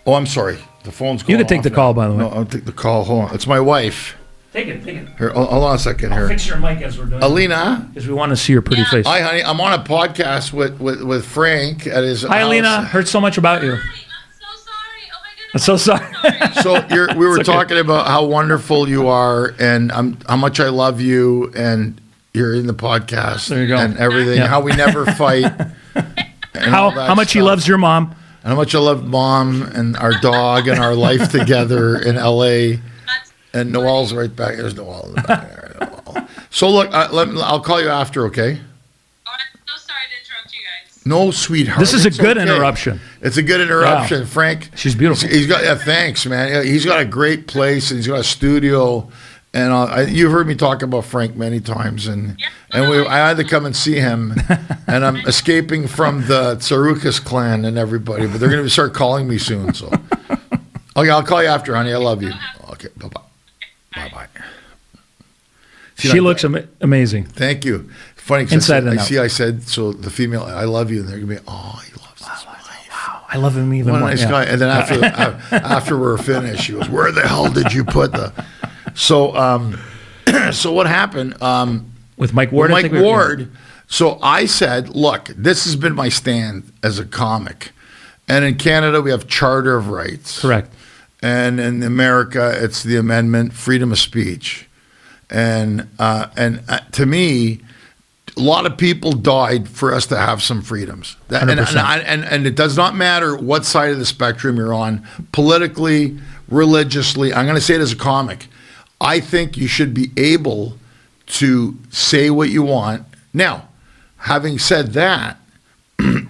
Oh, I'm sorry. The phone's going You can take the call, by the way. No, I'll take the call. Hold on. It's my wife. Take it. Here, hold on a second here. Fix your mic as we're doing Alina? Because we want to see your pretty face. Hi, honey. I'm on a podcast with Frank at his Hi, house. Alina. Heard so much about you. I'm so sorry. So we were talking about how wonderful you are and how much I love you, and you're in the podcast. There you go. And everything. Yeah. How we never fight. How much he loves your mom. And how much I love Mom and our dog and our life together in LA. And Noel's right back. There's Noel in the back there. Noel. So look, I'll call you after, okay? No, sweetheart. This is a It's good okay. interruption. It's a good interruption, Wow. Frank. She's beautiful. He's got thanks, man. He's got a great place and he's got a studio. And you've heard me talk about Frank many times, I had to come and see him. And I'm escaping from the Tsarouchas clan and everybody, but they're going to start calling me soon. So, okay, I'll call you after, honey. I love you. Okay, bye. She looks amazing. Thank you. Funny, Inside and out. I said, so the female, I love you, and they're going to be, oh, he loves his wife. Wow, I love him even What a more. nice guy. And then after we're finished, she goes, where the hell did you put the... So what happened... with Mike Ward? With Mike Ward. So I said, look, this has been my stand as a comic. And in Canada, we have Charter of Rights. Correct. And in America, it's the amendment, freedom of speech. And to me... A lot of people died for us to have some freedoms. And it does not matter what side of the spectrum you're on, politically, religiously. I'm going to say it as a comic. I think you should be able to say what you want. Now, having said that,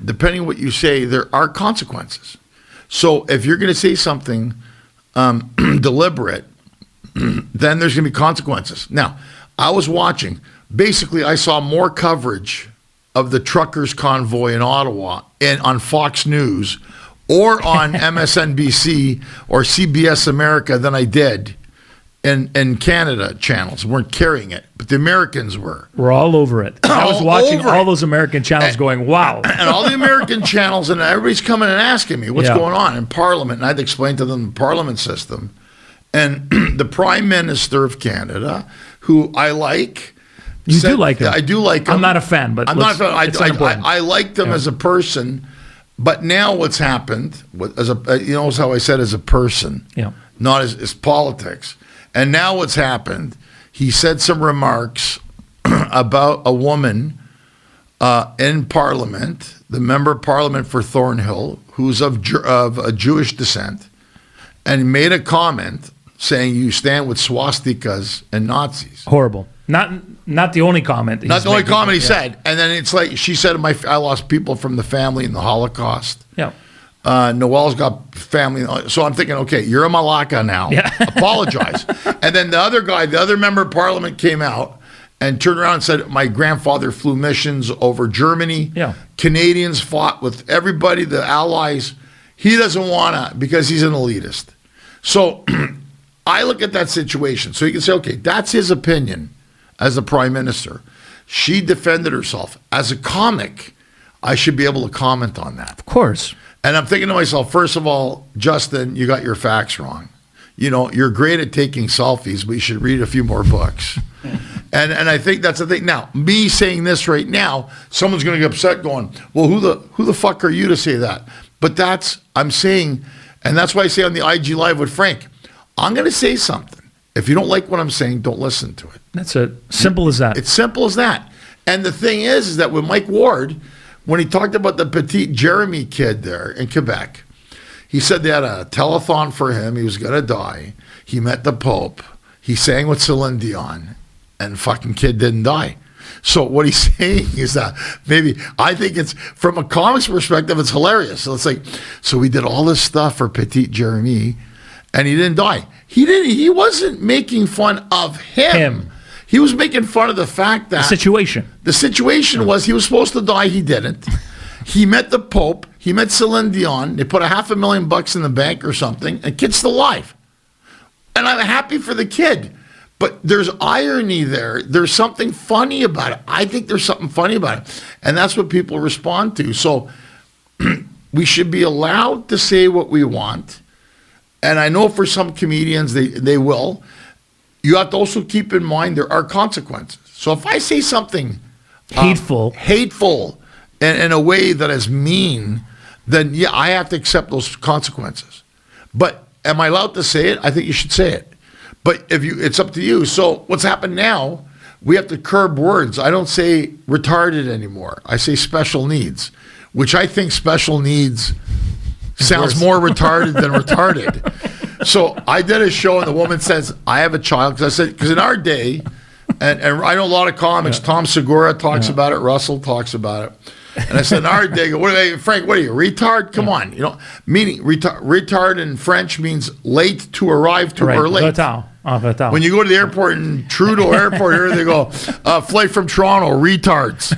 depending on what you say, there are consequences. So if you're going to say something deliberate, then there's going to be consequences. Now, I was watching. Basically, I saw more coverage of the truckers' convoy in Ottawa on Fox News or on MSNBC or CBS America than I did in Canada channels. Weren't carrying it, but the Americans were. We're all over it. I was All watching over all it. those American channels going, wow. And all the American channels, and everybody's coming and asking me what's Yeah. going on in Parliament. And I'd explain to them the Parliament system. And the Prime Minister of Canada, who I like. You do like him. I do like him. I'm not a fan, but I'm not a fan. it's important. I liked him as a person. But now what's happened, as how I said as a person, Yeah. not as politics. And now what's happened, he said some remarks about a woman in Parliament, the member of Parliament for Thornhill, who's of Jewish descent, and he made a comment saying you stand with swastikas and Nazis. Horrible. Not the only comment. Not the only comment he yeah. said. And then it's like, she said, I lost people from the family in the Holocaust. Yeah. Noel's got family. So I'm thinking, okay, you're a Malacca now. Yeah. Apologize. And then the other guy, the other member of Parliament came out and turned around and said, my grandfather flew missions over Germany. Yeah. Canadians fought with everybody, the allies. He doesn't want to because he's an elitist. So I look at that situation. So you can say, okay, that's his opinion as the prime minister. She defended herself. As a comic, I should be able to comment on that. Of course. And I'm thinking to myself, first of all, Justin, you got your facts wrong. You're great at taking selfies, but you should read a few more books. and I think that's the thing. Now, me saying this right now, someone's going to get upset going, well, who the fuck are you to say that? But I'm saying, and that's why I say on the IG Live with Frank, I'm going to say something. If you don't like what I'm saying, don't listen to it. That's it. Simple as that. It's simple as that. And the thing is that with Mike Ward, when he talked about the petite Jeremy kid there in Quebec, he said they had a telethon for him. He was going to die. He met the Pope. He sang with Celine Dion, and fucking kid didn't die. So what he's saying is that I think it's, from a comics perspective, it's hilarious. So it's like, so we did all this stuff for petite Jeremy, and he didn't die. He wasn't making fun of him. He was making fun of the fact that the situation was he was supposed to die. He didn't. He met the Pope. He met Celine Dion. They put $500,000 in the bank or something, and kid's still alive. And I'm happy for the kid. But there's irony there. There's something funny about it. I think there's something funny about it. And that's what people respond to. So we should be allowed to say what we want. And I know for some comedians, they will. You have to also keep in mind there are consequences. So if I say something hateful in a way that is mean, then yeah, I have to accept those consequences. But am I allowed to say it? I think you should say it. But it's up to you. So what's happened now, we have to curb words. I don't say retarded anymore. I say special needs, which I think special needs sounds more retarded than retarded. So I did a show and the woman says, I have a child. Because in our day, and I know a lot of comics, Tom Segura talks about it, Russell talks about it. And I said, in our day, Frank, what are you, retard? Come on. Meaning retard in French means late to arrive to or late. Retard. When you go to the airport in Trudeau Airport here, they go, flight from Toronto, retards.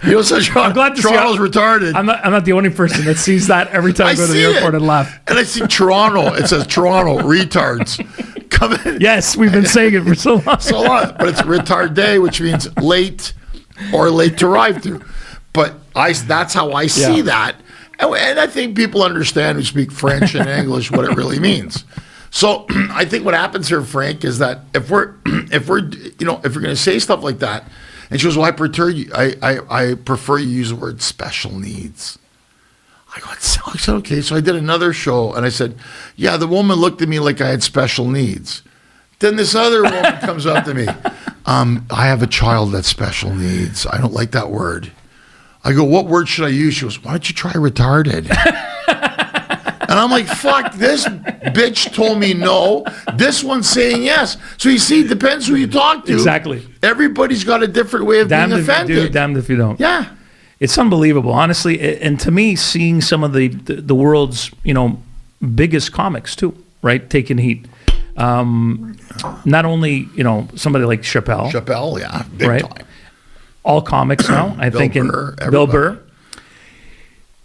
I'm glad to Toronto's retarded. I'm not the only person that sees that every time I go to the airport and laugh. And I see Toronto. It says Toronto retards. Come in. Yes, we've been saying it for so long. But it's retardé, which means late or late to arrive to. But that's how I see that. And I think people understand who speak French and English what it really means. So I think what happens here, Frank, is that if you're going to say stuff like that, and she goes, well, I prefer you use the word special needs. I said, okay. So I did another show, and I said, yeah, the woman looked at me like I had special needs. Then this other woman comes up to me. I have a child that's special needs. I don't like that word. I go, what word should I use? She goes, why don't you try retarded? And I'm like, fuck, this bitch told me no. This one's saying yes. So you see, it depends who you talk to. Exactly. Everybody's got a different way of being offended. Damned if you do, damned if you don't. Yeah. It's unbelievable, honestly. And to me, seeing some of the world's, biggest comics too, right? Taking heat. Not only, somebody like Chappelle. Chappelle, yeah, big right? time. All comics now, I think. Burr, Bill Burr.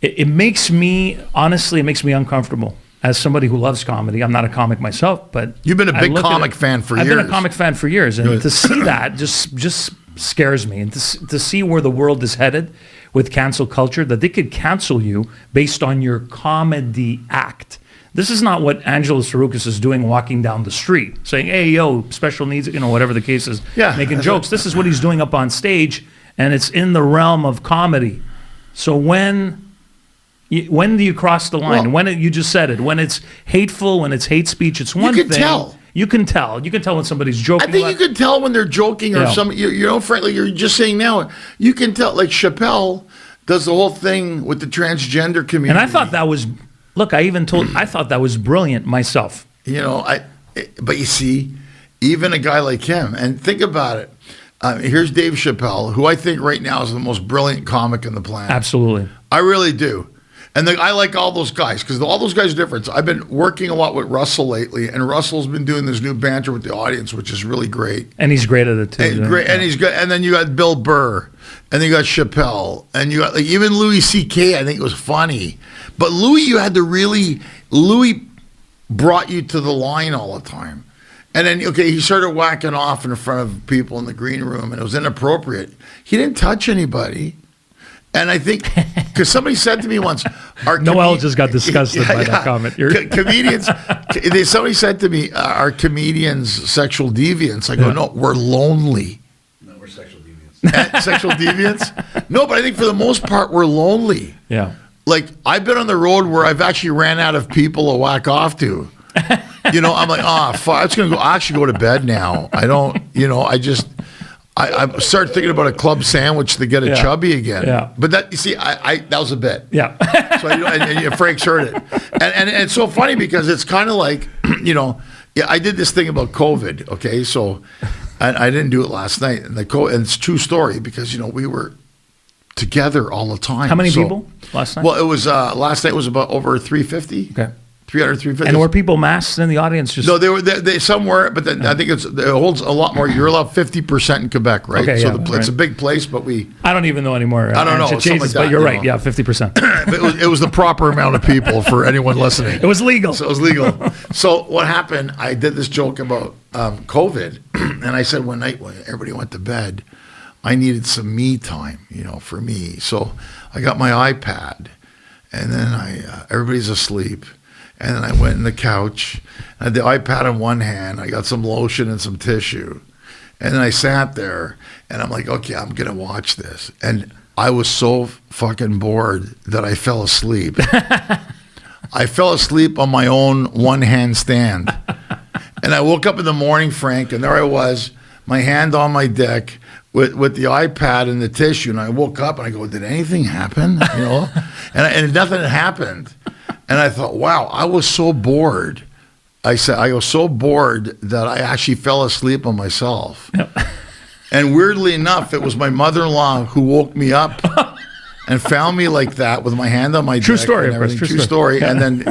It makes me, honestly, uncomfortable. As somebody who loves comedy, I'm not a comic myself, but You've been a big comic fan for years. I've been a comic fan for years, and to see that just scares me. And to see where the world is headed with cancel culture, that they could cancel you based on your comedy act. This is not what Angelo Tsarouchas is doing walking down the street, saying, hey, yo, special needs, whatever the case is, making jokes. This is what he's doing up on stage, and it's in the realm of comedy. So when do you cross the line? Well, you just said it. When it's hateful, when it's hate speech, it's one thing. You can tell. You can tell. You can tell when somebody's joking. I think you can tell when they're joking or frankly, you're just saying now, you can tell, like Chappelle does the whole thing with the transgender community. And I thought that was, I thought that was brilliant myself. But you see, even a guy like him, and think about it. Here's Dave Chappelle, who I think right now is the most brilliant comic on the planet. Absolutely. I really do. And I like all those guys because all those guys are different. So I've been working a lot with Russell lately, and Russell's been doing this new banter with the audience, which is really great. And he's great at it too. And great, and he's good. And then you got Bill Burr, and then you got Chappelle, and you got even Louis C.K. I think it was funny, but Louis brought you to the line all the time. And then he started whacking off in front of people in the green room, and it was inappropriate. He didn't touch anybody. And I think, because somebody said to me once, Noel just got disgusted by that comment. Comedians, somebody said to me, are comedians sexual deviants? I go, no, we're lonely. No, we're sexual deviants. Sexual deviants? No, but I think for the most part, we're lonely. Yeah. Like, I've been on the road where I've actually ran out of people to whack off to. I'm like, fuck, I'm just going to actually go to bed now. I don't, I started thinking about a club sandwich to get a chubby again. Yeah. But that, you see, that was a bit. Yeah. So and Frank's heard it. And it's so funny because it's kind of like, I did this thing about COVID, okay? So I didn't do it last night. And it's a true story because, we were together all the time. How many people last night? Well, it was, last night was about over 350. Okay. 350. And were people masked in the audience? No, they some were, but then I think it holds a lot more. You're allowed 50% in Quebec, right? Okay, so it's a big place, but I don't even know anymore. I don't know. Like but you're right. Yeah, 50%. But it was the proper amount of people for anyone listening. It was legal. So it was legal. So what happened, I did this joke about COVID, and I said one night when everybody went to bed, I needed some me time, for me. So I got my iPad, and then everybody's asleep. And then I went in the couch. I had the iPad in one hand. I got some lotion and some tissue. And then I sat there, and I'm like, okay, I'm going to watch this. And I was so fucking bored that I fell asleep. I fell asleep on my own one-hand stand. And I woke up in the morning, Frank, and there I was, my hand on my dick with the iPad and the tissue. And I woke up, and I go, did anything happen? And nothing had happened. And I thought, wow, I was so bored. I was so bored that I actually fell asleep on myself. Yep. And weirdly enough, it was my mother-in-law who woke me up and found me like that with my hand on my True dick story, and everything. True story. Yeah. And then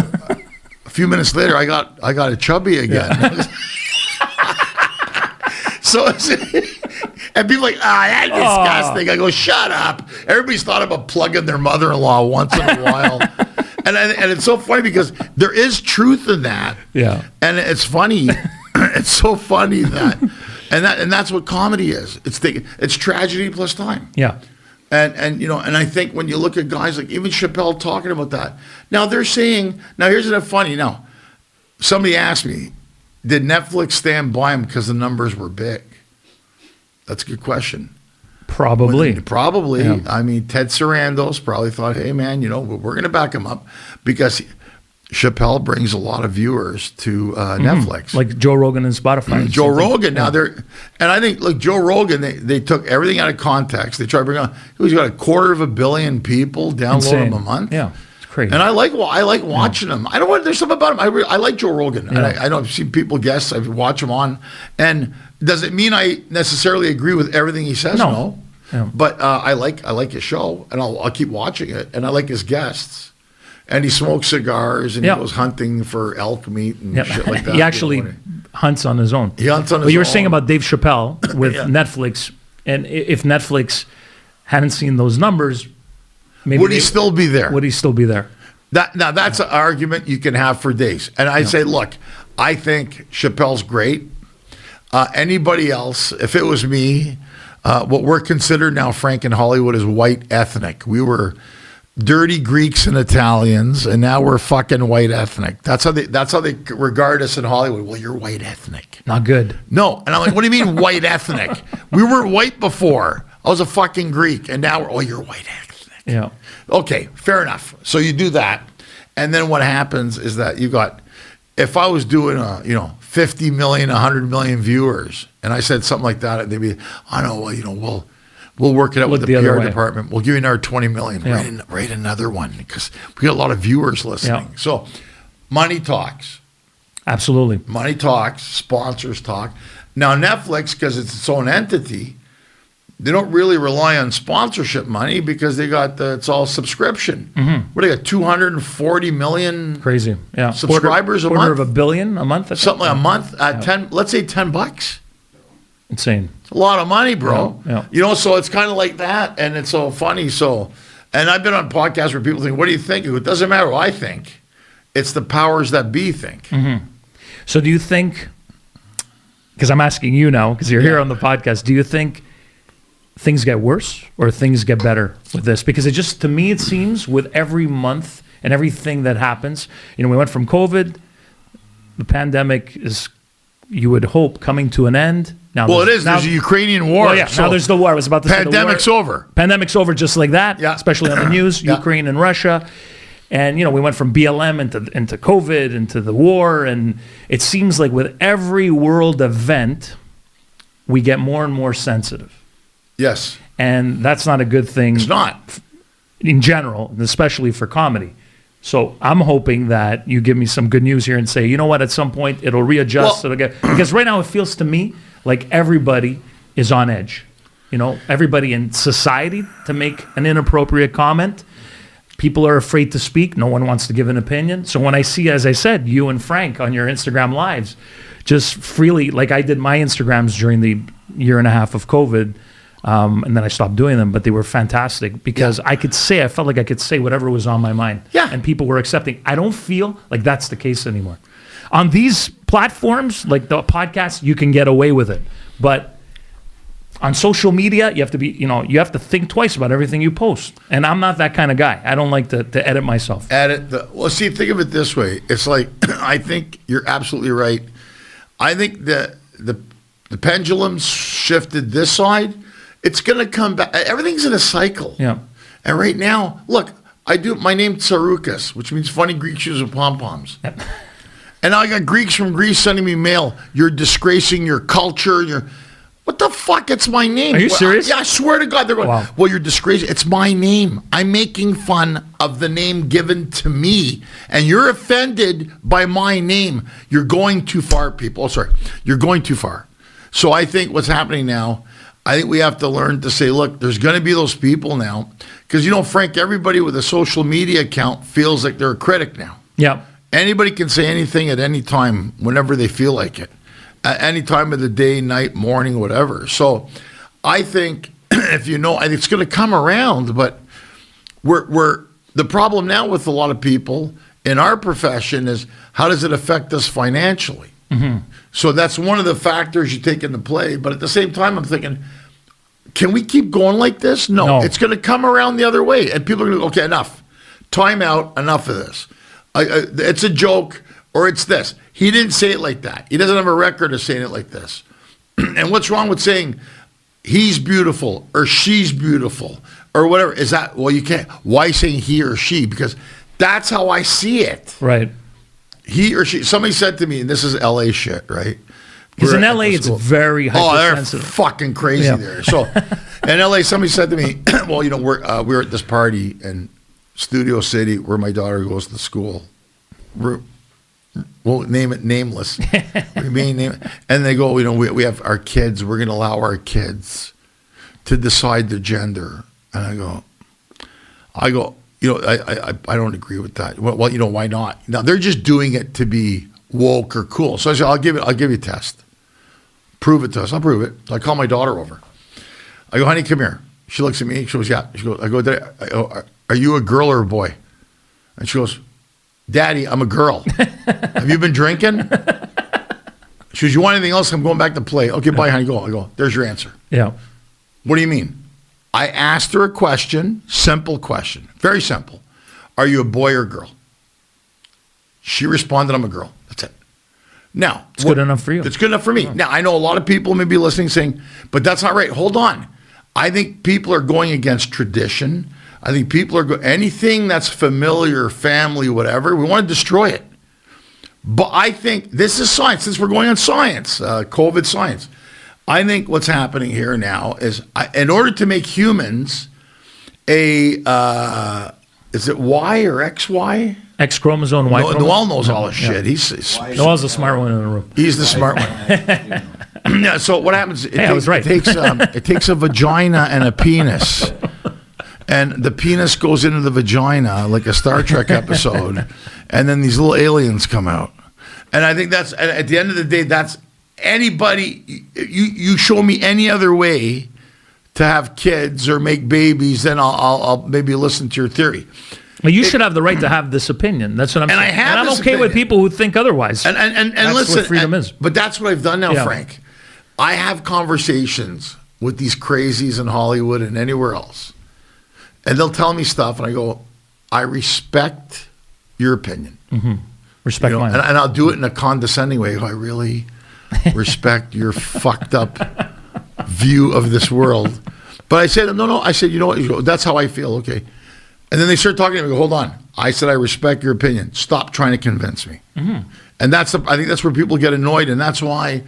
a few minutes later, I got a chubby again. Yeah. So, and people are like, that's disgusting. I go, shut up. Everybody's thought about plugging their mother-in-law once in a while. And it's so funny because there is truth in that. Yeah. And it's funny. It's so funny that, and that's what comedy is. It's tragedy plus time. Yeah. And I think when you look at guys like even Chappelle talking about that, now they're saying, now here's what's funny. Now, somebody asked me, did Netflix stand by him because the numbers were big? That's a good question. Probably. Yeah. I mean, Ted Sarandos probably thought, hey, man, we're going to back him up because Chappelle brings a lot of viewers to Netflix. Like Joe Rogan and Spotify. Joe Rogan. Now and I think, look, Joe Rogan, they took everything out of context. They tried to bring on, he's got 250 million people download him a month. Yeah. It's crazy. And I like watching him. I don't want, there's something about him. I like Joe Rogan. Yeah. And I know I've seen people guess, I've watched him on. And does it mean I necessarily agree with everything he says? No. But I like his show, and I'll keep watching it, and I like his guests. And he smokes cigars, and he goes hunting for elk meat and shit like that. He actually hunts on his own. He hunts on his own. But you were saying about Dave Chappelle with Netflix, and if Netflix hadn't seen those numbers, maybe would he still be there? Would he still be there? Now that's an argument you can have for days. And I say, look, I think Chappelle's great. Anybody else, if it was me, what we're considered now, Frank, in Hollywood, is white ethnic. We were dirty Greeks and Italians, and now we're fucking white ethnic. That's how they regard us in Hollywood. Well, you're white ethnic. Not good. No. And I'm like, what do you mean white ethnic? We were white before. I was a fucking Greek, and now you're white ethnic. Yeah. Okay, fair enough. So you do that, and then what happens is that you got, if I was doing 50 million, 100 million viewers, and I said something like that, they'd be, we'll work it out with the PR department. We'll give you another 20 million. Yeah. Write another one, because we got a lot of viewers listening. Yeah. So money talks. Absolutely. Money talks. Sponsors talk. Now Netflix, because it's its own entity, they don't really rely on sponsorship money because it's all subscription. Mm-hmm. What do they got? 240 million. Crazy. Yeah. Subscribers a month. Quarter of a billion a month. Something like a month. 10. Let's say $10. Insane. It's a lot of money, bro. Yeah. So it's kind of like that, and it's so funny. So, and I've been on podcasts where people think, "What do you think?" It doesn't matter what I think. It's the powers that be think. Mm-hmm. So do you think? Because I'm asking you now, because you're here on the podcast. Do you think things get worse or things get better with this? Because to me, it seems with every month and everything that happens, we went from COVID, the pandemic is, you would hope, coming to an end. Now, it is. There's a Ukrainian war. Well, yeah. So now there's the war. I was about to say pandemic's over. Pandemic's over just like that, especially on the news, Ukraine and Russia. And, we went from BLM into COVID, into the war. And it seems like with every world event, we get more and more sensitive. Yes. And that's not a good thing. It's not. In general, and especially for comedy. So I'm hoping that you give me some good news here and say, you know what, at some point it'll readjust. Because right now it feels to me like everybody is on edge. Everybody in society to make an inappropriate comment. People are afraid to speak. No one wants to give an opinion. So when I see, as I said, you and Frank on your Instagram lives, just freely, like I did my Instagrams during the year and a half of COVID, and then I stopped doing them, but they were fantastic because I felt like I could say whatever was on my mind. Yeah. And people were accepting. I don't feel like that's the case anymore. On these platforms, like the podcast, you can get away with it. But on social media, you have to be, you have to think twice about everything you post. And I'm not that kind of guy. I don't like to edit myself. See, think of it this way. It's like, I think you're absolutely right. I think that the pendulum's shifted this side. It's going to come back. Everything's in a cycle. Yeah. And right now, look, my name's Tsarouchas, which means funny Greek shoes with pom-poms. Yep. And now I got Greeks from Greece sending me mail. You're disgracing your culture. What the fuck? It's my name. Are you serious? Yeah, I swear to God. They're going, wow. Well, you're disgracing. It's my name. I'm making fun of the name given to me. And you're offended by my name. You're going too far, people. Oh, sorry. You're going too far. So I think what's happening now, I think we have to learn to say, look, there's going to be those people now. Because, Frank, everybody with a social media account feels like they're a critic now. Yeah. Anybody can say anything at any time, whenever they feel like it. At any time of the day, night, morning, whatever. So I think, it's going to come around, but we're the problem now with a lot of people in our profession is how does it affect us financially? Mm-hmm. So that's one of the factors you take into play. But at the same time, I'm thinking, can we keep going like this? No. It's going to come around the other way. And people are going to go, okay, enough. Time out, enough of this. It's a joke, or it's this. He didn't say it like that. He doesn't have a record of saying it like this. And what's wrong with saying he's beautiful or she's beautiful or whatever? Is that, well, you can't. Why saying he or she? Because that's how I see it. Right. He or she. Somebody said to me, and this is LA shit, right? Because in LA, it's very hypersensitive. They're fucking crazy there. So in LA, somebody said to me, well, we're at this party in Studio City where my daughter goes to school. We'll name it nameless. And they go, we have our kids. We're going to allow our kids to decide the gender. And I go, I don't agree with that. Well, why not? Now they're just doing it to be woke or cool. So I said, I'll give you a test. Prove it to us. I'll prove it. So I call my daughter over. I go, honey, come here. She looks at me. She goes, yeah. I go, are you a girl or a boy? And she goes, Daddy, I'm a girl. Have you been drinking? She goes, you want anything else? I'm going back to play. Okay, bye, honey. Go. I go, there's your answer. Yeah. What do you mean? I asked her a question, simple question, very simple. Are you a boy or a girl? She responded, I'm a girl. That's it. Now. It's good enough for you. It's good enough for me. Now, I know a lot of people may be listening saying, but that's not right. Hold on. I think people are going against tradition. I think people are anything that's familiar, family, whatever, we want to destroy it. But I think this is science. Since we're going on science, COVID science, I think what's happening here now is, in order to make humans is it Y or XY? X chromosome, Y chromosome. Noel knows all this shit. Noel's the smart one in the room. He's the smart one. Yeah. So what happens? I was right. It takes a vagina and a penis. And the penis goes into the vagina like a Star Trek episode, and then these little aliens come out. And I think that's, at the end of the day, that's anybody, you show me any other way to have kids or make babies, then I'll maybe listen to your theory. Well, you should have the right to have this opinion. That's what I'm saying. I have and I'm this okay with opinion. people who think otherwise. And that's listen, what freedom is. But that's what I've done now, Yeah. Frank. I have conversations with these crazies in Hollywood and anywhere else. And they'll tell me stuff, and I go, I respect your opinion. Mm-hmm. Respect mine. And I'll do it in a condescending way. I really respect your fucked up view of this world. But I said, no. I said, you know what? You go, that's how I feel. Okay. And then they start talking to me. I go, hold on. I said, I respect your opinion. Stop trying to convince me. Mm-hmm. And I think that's where people get annoyed. And that's why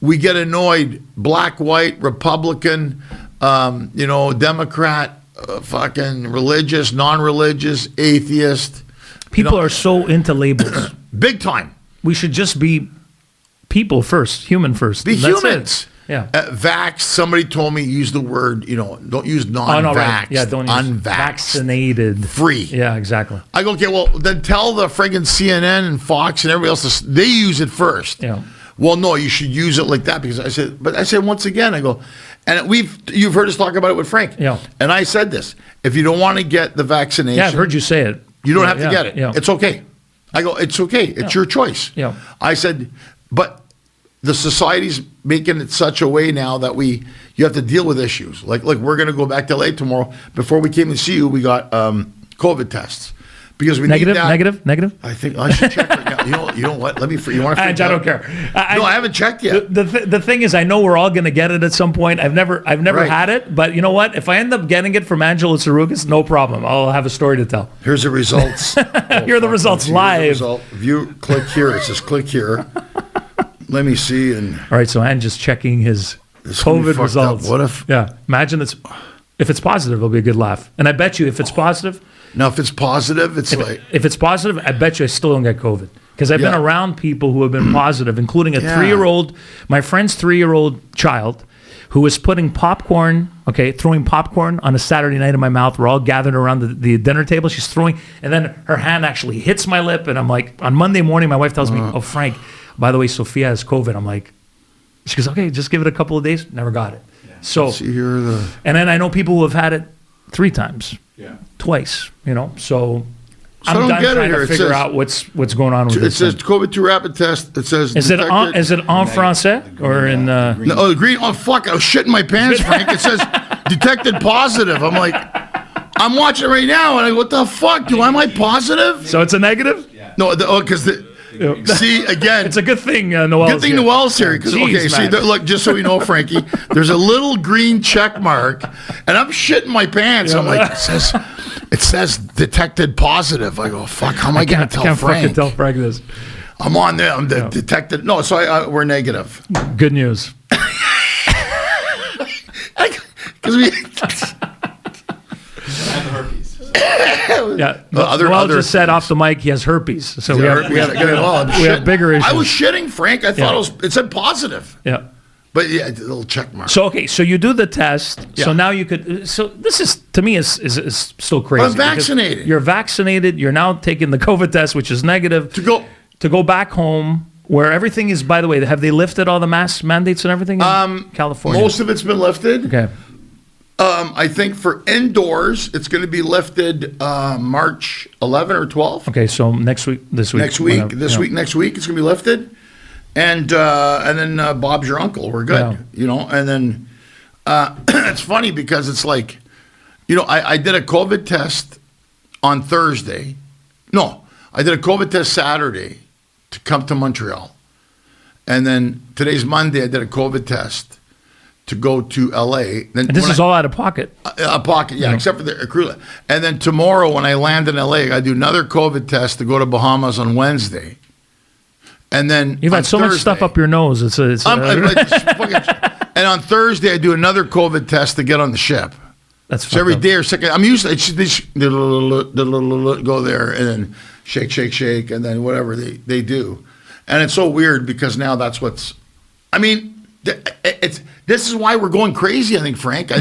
we get annoyed. Black, white, Republican, Democrat, fucking religious, non-religious, atheist. People are so into labels. Big time. We should just be people first, human first. Be That's humans. it. Yeah. Vax, somebody told me use the word, don't use non-vax. Oh, no, right. Yeah, don't use unvaxxed. Vaccinated. Free. Yeah, exactly. I go, okay, well, then tell the friggin' CNN and Fox and everybody else, they use it first. Yeah. Well, no, you should use it like that because I said once again, I go, and you've heard us talk about it with Frank. Yeah. And I said this, if you don't want to get the vaccination. Yeah, I've heard you say it. You don't have to get it. Yeah. It's okay. I go, it's okay. It's your choice. Yeah. I said, but the society's making it such a way now that you have to deal with issues. Like we're going to go back to LA tomorrow. Before we came to see you, we got COVID tests. Because we negative, need that. negative. I think I should check right now. You know what? Let me. You want to? I don't care. I haven't checked yet. The thing is, I know we're all going to get it at some point. I've never Right. had it, but you know what? If I end up getting it from Angelo Tsarouchas, no problem. I'll have a story to tell. Here's the results. Here are the results live. View. Click here. It says click here. Let me see. And All right, so Ange just checking his This is gonna be COVID fucked results. up. What if? Yeah, imagine if it's positive, it'll be a good laugh. And I bet you, if it's positive, Now, if it's positive, it's like if it's positive, I bet you I still don't get COVID because I've been Yeah. around people who have been positive, including a Yeah. 3-year-old, my friend's 3-year-old child, who was putting popcorn, throwing popcorn on a Saturday night in my mouth. We're all gathered around the dinner table. She's throwing, and then her hand actually hits my lip, and I'm like, on Monday morning, my wife tells me, "Oh, Frank, by the way, Sophia has COVID." I'm like, she goes, "Okay, just give it a couple of days." Never got it. So, see here. and then I know people who have had it 3 times. Yeah. Twice, so I I'm don't done get it trying here. to It figure says- out what's going on with It this says thing. COVID-2 rapid test. It says Is it detected- en français or in? No, green. Oh fuck! I was shitting my pants, Frank. It says detected positive. I'm like, I'm watching it right now, and I go, what the fuck? Am I positive? So it's a negative. No, because see again. It's a good thing. Noel's Good thing here. Noel's here. 'Cause, Jeez, okay, see, man. look, just so you know, Frankie, there's a little green check mark, and I'm shitting my pants. I'm like, it says detected positive. I go, fuck, how am I going to tell Can't Frank? fucking tell Frank this. I'm on there. I'm detected. No, so we're negative. Good news. Because we. I have the herpes. Yeah. Other just said off the mic he has herpes. So we have bigger issues. bigger issues. I was shitting, Frank. I thought it said positive. Yeah. But yeah, a little check mark. So okay, so you do the test. Yeah. So now you could. So this is to me is still crazy. I'm because vaccinated. You're vaccinated. You're now taking the COVID test, which is negative. To go back home, where everything is. By the way, have they lifted all the mask mandates and everything in California? Most of it's been lifted. Okay. I think for indoors, it's going to be lifted March 11 or 12. Okay, so next week, this week, Next week, whatever. this Yeah. week, next week, it's going to be lifted. And then Bob's your uncle. We're good, And then it's funny because it's like, I did a COVID test on Thursday. No, I did a COVID test Saturday to come to Montreal. And then today's Monday, I did a COVID test to go to LA. Then And this is all out of pocket. a pocket, yeah, except for the accrual. And then tomorrow, when I land in LA, I do another COVID test to go to Bahamas on Wednesday. And then You've had so much stuff up your nose. And on Thursday, I do another COVID test to get on the ship. That's So every fucked up. day or second, I'm used to it. They just go there and then shake, shake, shake, and then whatever they do. And it's so weird because now that's what's. I mean, this is why we're going crazy. I think, Frank.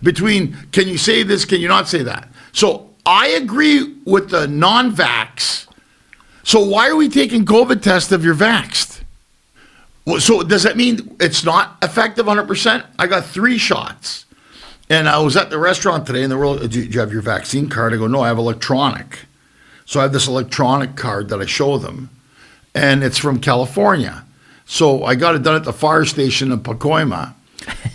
Between can you say this? Can you not say that? So I agree with the non-vax. So why are we taking COVID tests if you're vaxxed? Well, so does that mean it's not effective 100%? I got 3 shots. And I was at the restaurant today, and the world, do you have your vaccine card? I go, no, I have electronic. So I have this electronic card that I show them, and it's from California. So I got it done at the fire station in Pacoima.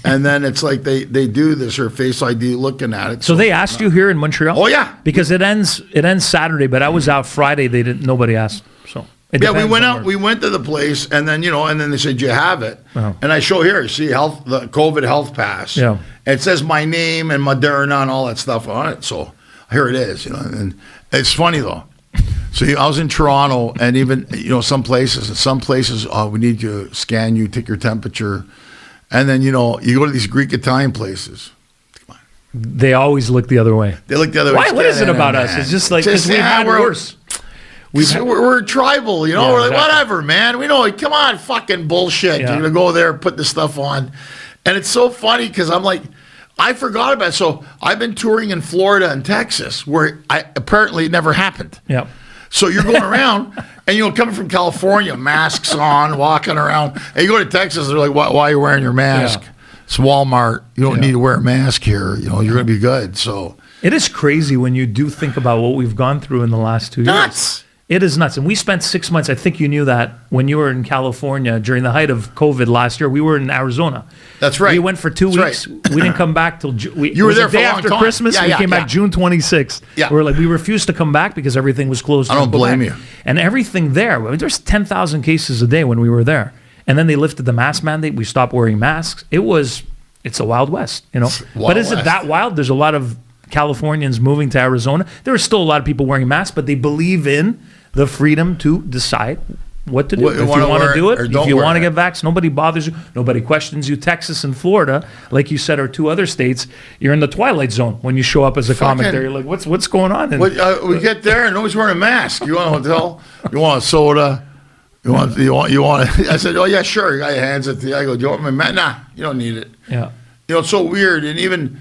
And then it's like they do this, or Face ID looking at it. So they asked you here in Montreal? Oh, yeah. Because it ends Saturday, but I was out Friday. Nobody asked. So it Yeah, we depends went on out. where- We went to the place, and then and then they said you have it, Uh-huh. and I show here. See the COVID health pass. Yeah. It says my name and Moderna and all that stuff on it. So here it is. And it's funny though. So I was in Toronto, and even some places, we need to scan you, take your temperature, and then you go to these Greek Italian places. They always look the other way. They look the other way. Why? What is it about us? It's just like because we've had worse. We're tribal, we're like, exactly. whatever, man. We know, come on, fucking bullshit. Yeah. You're going to go there, put this stuff on. And it's so funny because I'm like, I forgot about it. So I've been touring in Florida and Texas where apparently it never happened. Yeah. So you're going around and, coming from California, masks on, walking around. And you go to Texas, they're like, why are you wearing your mask? Yeah. It's Walmart. You don't need to wear a mask here. You're going to be good. So It is crazy when you do think about what we've gone through in the last 2 years. nuts. It is nuts. And we spent 6 months, I think you knew that, when you were in California during the height of COVID last year. We were in Arizona. That's right. We went for 2 That's weeks. right. We didn't come back till You were there the for day a long after time. Christmas. Yeah, we yeah, came back yeah. June 26th. Yeah. We refused to come back because everything was closed. I don't in blame Quebec. you. And everything there, I mean, there's 10,000 cases a day when we were there. And then they lifted the mask mandate. We stopped wearing masks. It's a Wild West, Wild But is it West. that wild? There's a lot of Californians moving to Arizona. There are still a lot of people wearing masks, but they believe in the freedom to decide what to do. What you If you wanna want wear to do or it, don't if you wear want to it. get vaxxed, nobody bothers you. Nobody questions you. Texas and Florida, like you said, are 2 other states. You're in the twilight zone when you show up as a comic Fucking- there. You're like, what's going on? And We get there and nobody's wearing a mask. You want a hotel? You want a soda? You want? I said, oh yeah, sure. The guy hands it to you. I go, do you want my mask? Nah, you don't need it. yeah. It's so weird. And even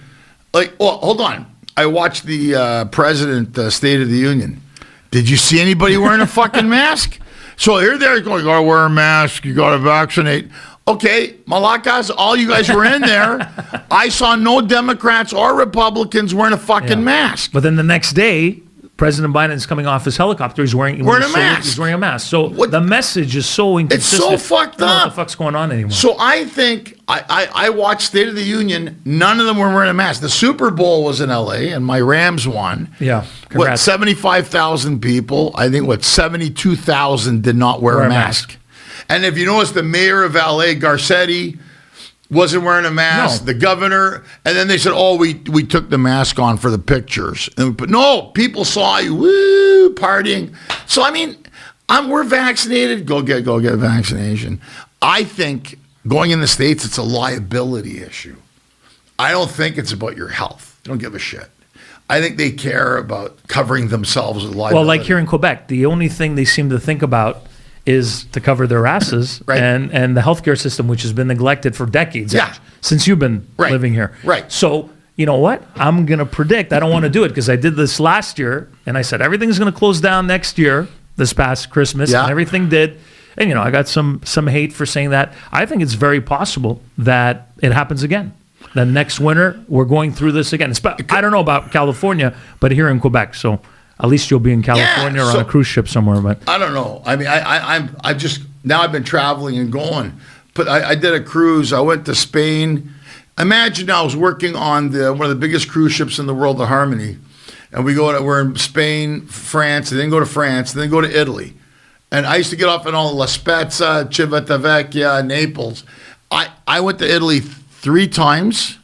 hold on. I watched the president State of the Union. Did you see anybody wearing a fucking mask? So here they're going, you got to wear a mask. You got to vaccinate. Okay, Malakas, all you guys were in there. I saw no Democrats or Republicans wearing a fucking mask. But then the next day, President Biden is coming off his helicopter. He's wearing a mask. He's wearing a mask. So What- the message is so inconsistent. It's so fucked I don't know up. what the fuck's going on anymore. So I think I watched State of the Union. None of them were wearing a mask. The Super Bowl was in L.A. and my Rams won. Yeah, What, congrats. 75,000 people? I think 72,000 did not wear a mask. And if you notice, the mayor of L.A., Garcetti, wasn't wearing a mask. No. The governor, and then they said, "Oh, we took the mask on for the pictures." But no, people saw you, woo, partying. So I mean, we're vaccinated. Go get vaccination. I think going in the States, it's a liability issue. I don't think it's about your health. They don't give a shit. I think they care about covering themselves with liability. Well, like here in Quebec, the only thing they seem to think about is to cover their asses Right. and the healthcare system, which has been neglected for decades. Yeah. Ange, since you've been Right. living here. Right. So, you know what? I'm going to predict, I don't want to do it because I did this last year and I said everything's going to close down next year, this past Christmas, Yeah. and everything did. And, I got some hate for saying that. I think it's very possible that it happens again. The next winter, we're going through this again. I don't know about California, but here in Quebec. So at least you'll be in California or on a cruise ship somewhere. But I don't know. I mean, I just now I've been traveling and going. But I did a cruise. I went to Spain. Imagine I was working on one of the biggest cruise ships in the world, the Harmony, and we're in Spain, France, and then go to France, and then go to Italy. And I used to get off in all La Spezia, Civitavecchia, Naples. I went to Italy 3 times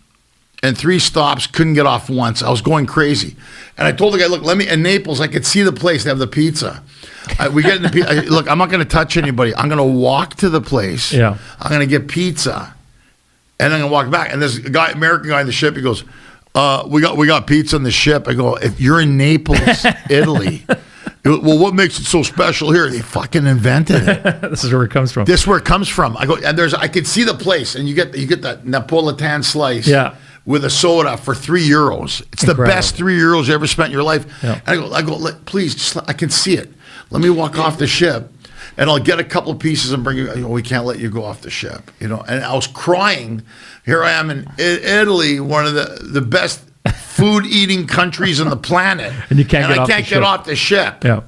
and 3 stops, couldn't get off once. I was going crazy. And I told the guy, look, in Naples, I could see the place. They have the pizza. We get in the pizza. Look, I'm not going to touch anybody. I'm going to walk to the place. Yeah. I'm going to get pizza. And I'm going to walk back. And this American guy on the ship, he goes, we got pizza on the ship. I go, if you're in Naples, Italy. Well, what makes it so special here? They fucking invented it. this is where it comes from. This is where it comes from. I go, and I could see the place, and you get that Napolitan slice, with a soda for €3. It's the best €3 you ever spent in your life. Yeah. And I go, please, I can see it. Let me walk off the ship, and I'll get a couple of pieces and bring you. We can't let you go off the ship, And I was crying. Here I am in Italy, one of the best food-eating countries on the planet, and I can't get off the ship. Yeah. It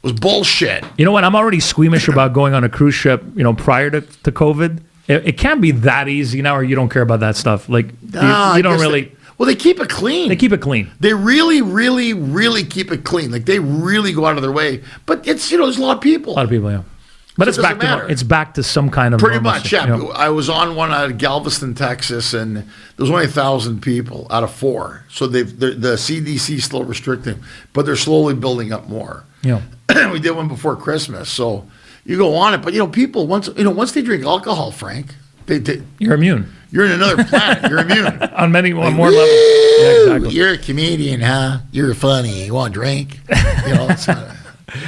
was bullshit. You know what? I'm already squeamish about going on a cruise ship, prior to COVID. It can't be that easy now, or you don't care about that stuff. Like, you don't really... They keep it clean. They keep it clean. They really, really, really keep it clean. Like, they really go out of their way. But it's, there's a lot of people. A lot of people, yeah. But So it's back to some kind of Pretty normalcy. much, yeah. I was on one out of Galveston, Texas, and there was only 1,000 people out of 4. So the CDC is still restricting, but they're slowly building up more. Yeah. We did one before Christmas, so you go on it. But people once they drink alcohol, Frank, You're immune. You're in another planet. You're immune on more levels. Yeah, exactly. You're a comedian, huh? You're funny. You want a drink? It's not.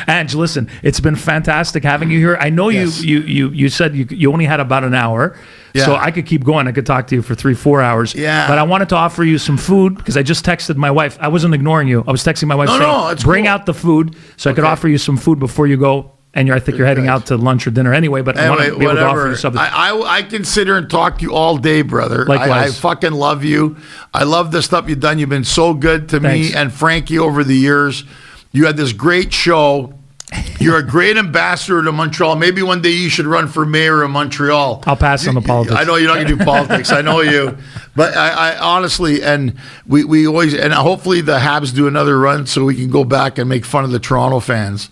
Ange, listen, it's been fantastic having you here. I know Yes. you said you only had about an hour, so I could keep going. I could talk to you for 3-4 hours. Yeah. But I wanted to offer you some food because I just texted my wife. I wasn't ignoring you. I was texting my wife saying, bring cool. out the food so I could offer you some food before you go. And I think you're heading out to lunch or dinner anyway, but I want to be able to offer you something. I consider and talk to you all day, brother. Likewise. I fucking love you. I love the stuff you've done. You've been so good to me and Frankie over the years. You had this great show. You're a great ambassador to Montreal. Maybe one day you should run for mayor of Montreal. I'll pass on the politics. I know you're not going to do politics. I know you. But I honestly, and we always, and hopefully the Habs do another run so we can go back and make fun of the Toronto fans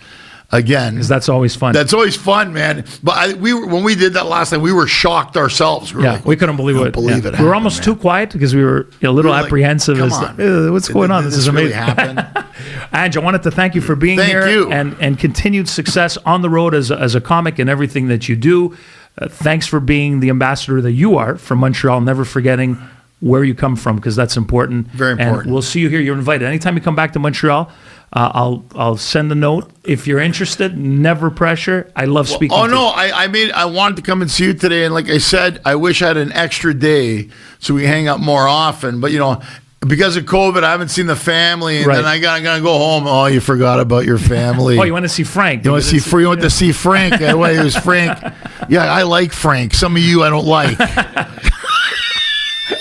again. Because that's always fun. That's always fun, man. But when we did that last time, we were shocked ourselves. We couldn't believe it. We were almost too quiet because we were a little apprehensive. Come on. What's going on? This is amazing. Really happen? Ange, I wanted to thank you for being here. Thank you. And continued success on the road as a comic and everything that you do. Thanks for being the ambassador that you are for Montreal, never forgetting where you come from, because that's important. Very important. And we'll see you here. You're invited. Anytime you come back to Montreal, I'll send a note. If you're interested, never pressure. I love speaking to you. No, I wanted to come and see you today, and like I said, I wish I had an extra day so we hang out more often. But because of COVID, I haven't seen the family, and then I gotta go home. Oh, you forgot about your family. Oh, you want to see Frank? You want to see Frank? It was Frank. Yeah, I like Frank. Some of you I don't like.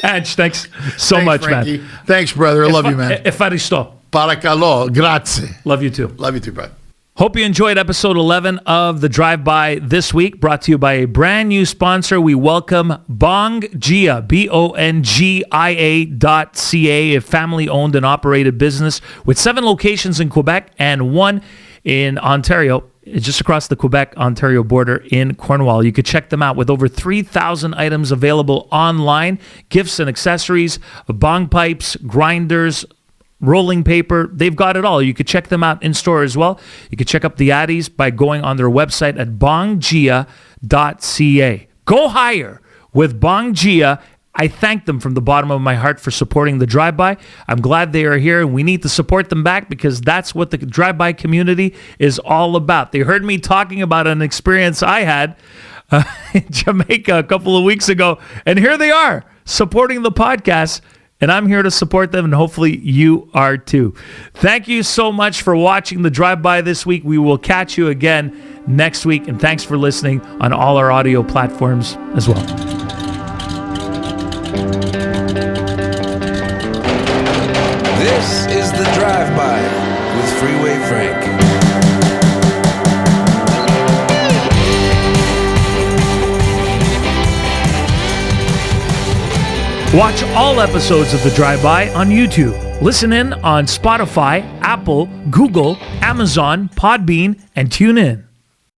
Ange, thanks much, Frankie. man. Thanks, brother. I love you, man. Efaristo. Paracalo. Grazie. Love you too. Love you too, brother. Hope you enjoyed episode 11 of The Drive-By this week, brought to you by a brand new sponsor. We welcome Bongia, BONGIA.ca, a family-owned and operated business with 7 locations in Quebec and 1 in Ontario, just across the Quebec-Ontario border in Cornwall. You could check them out with over 3,000 items available online, gifts and accessories, bong pipes, grinders, rolling paper. They've got it all. You could check them out in store as well. You could check up the Addies by going on their website at bongia.ca. Go higher with Bongia I thank them from the bottom of my heart for supporting the Drive-By. I'm glad they are here, and we need to support them back because that's what the Drive-By community is all about. They heard me talking about an experience I had in Jamaica a couple of weeks ago, and here they are supporting the podcast, and I'm here to support them, and hopefully you are too. Thank you so much for watching the Drive-By this week. We will catch you again next week, and thanks for listening on all our audio platforms as well. This is the Drive-By with Freeway Frank. Watch all episodes of The Drive-By on YouTube. Listen in on Spotify, Apple, Google, Amazon, Podbean, and tune in.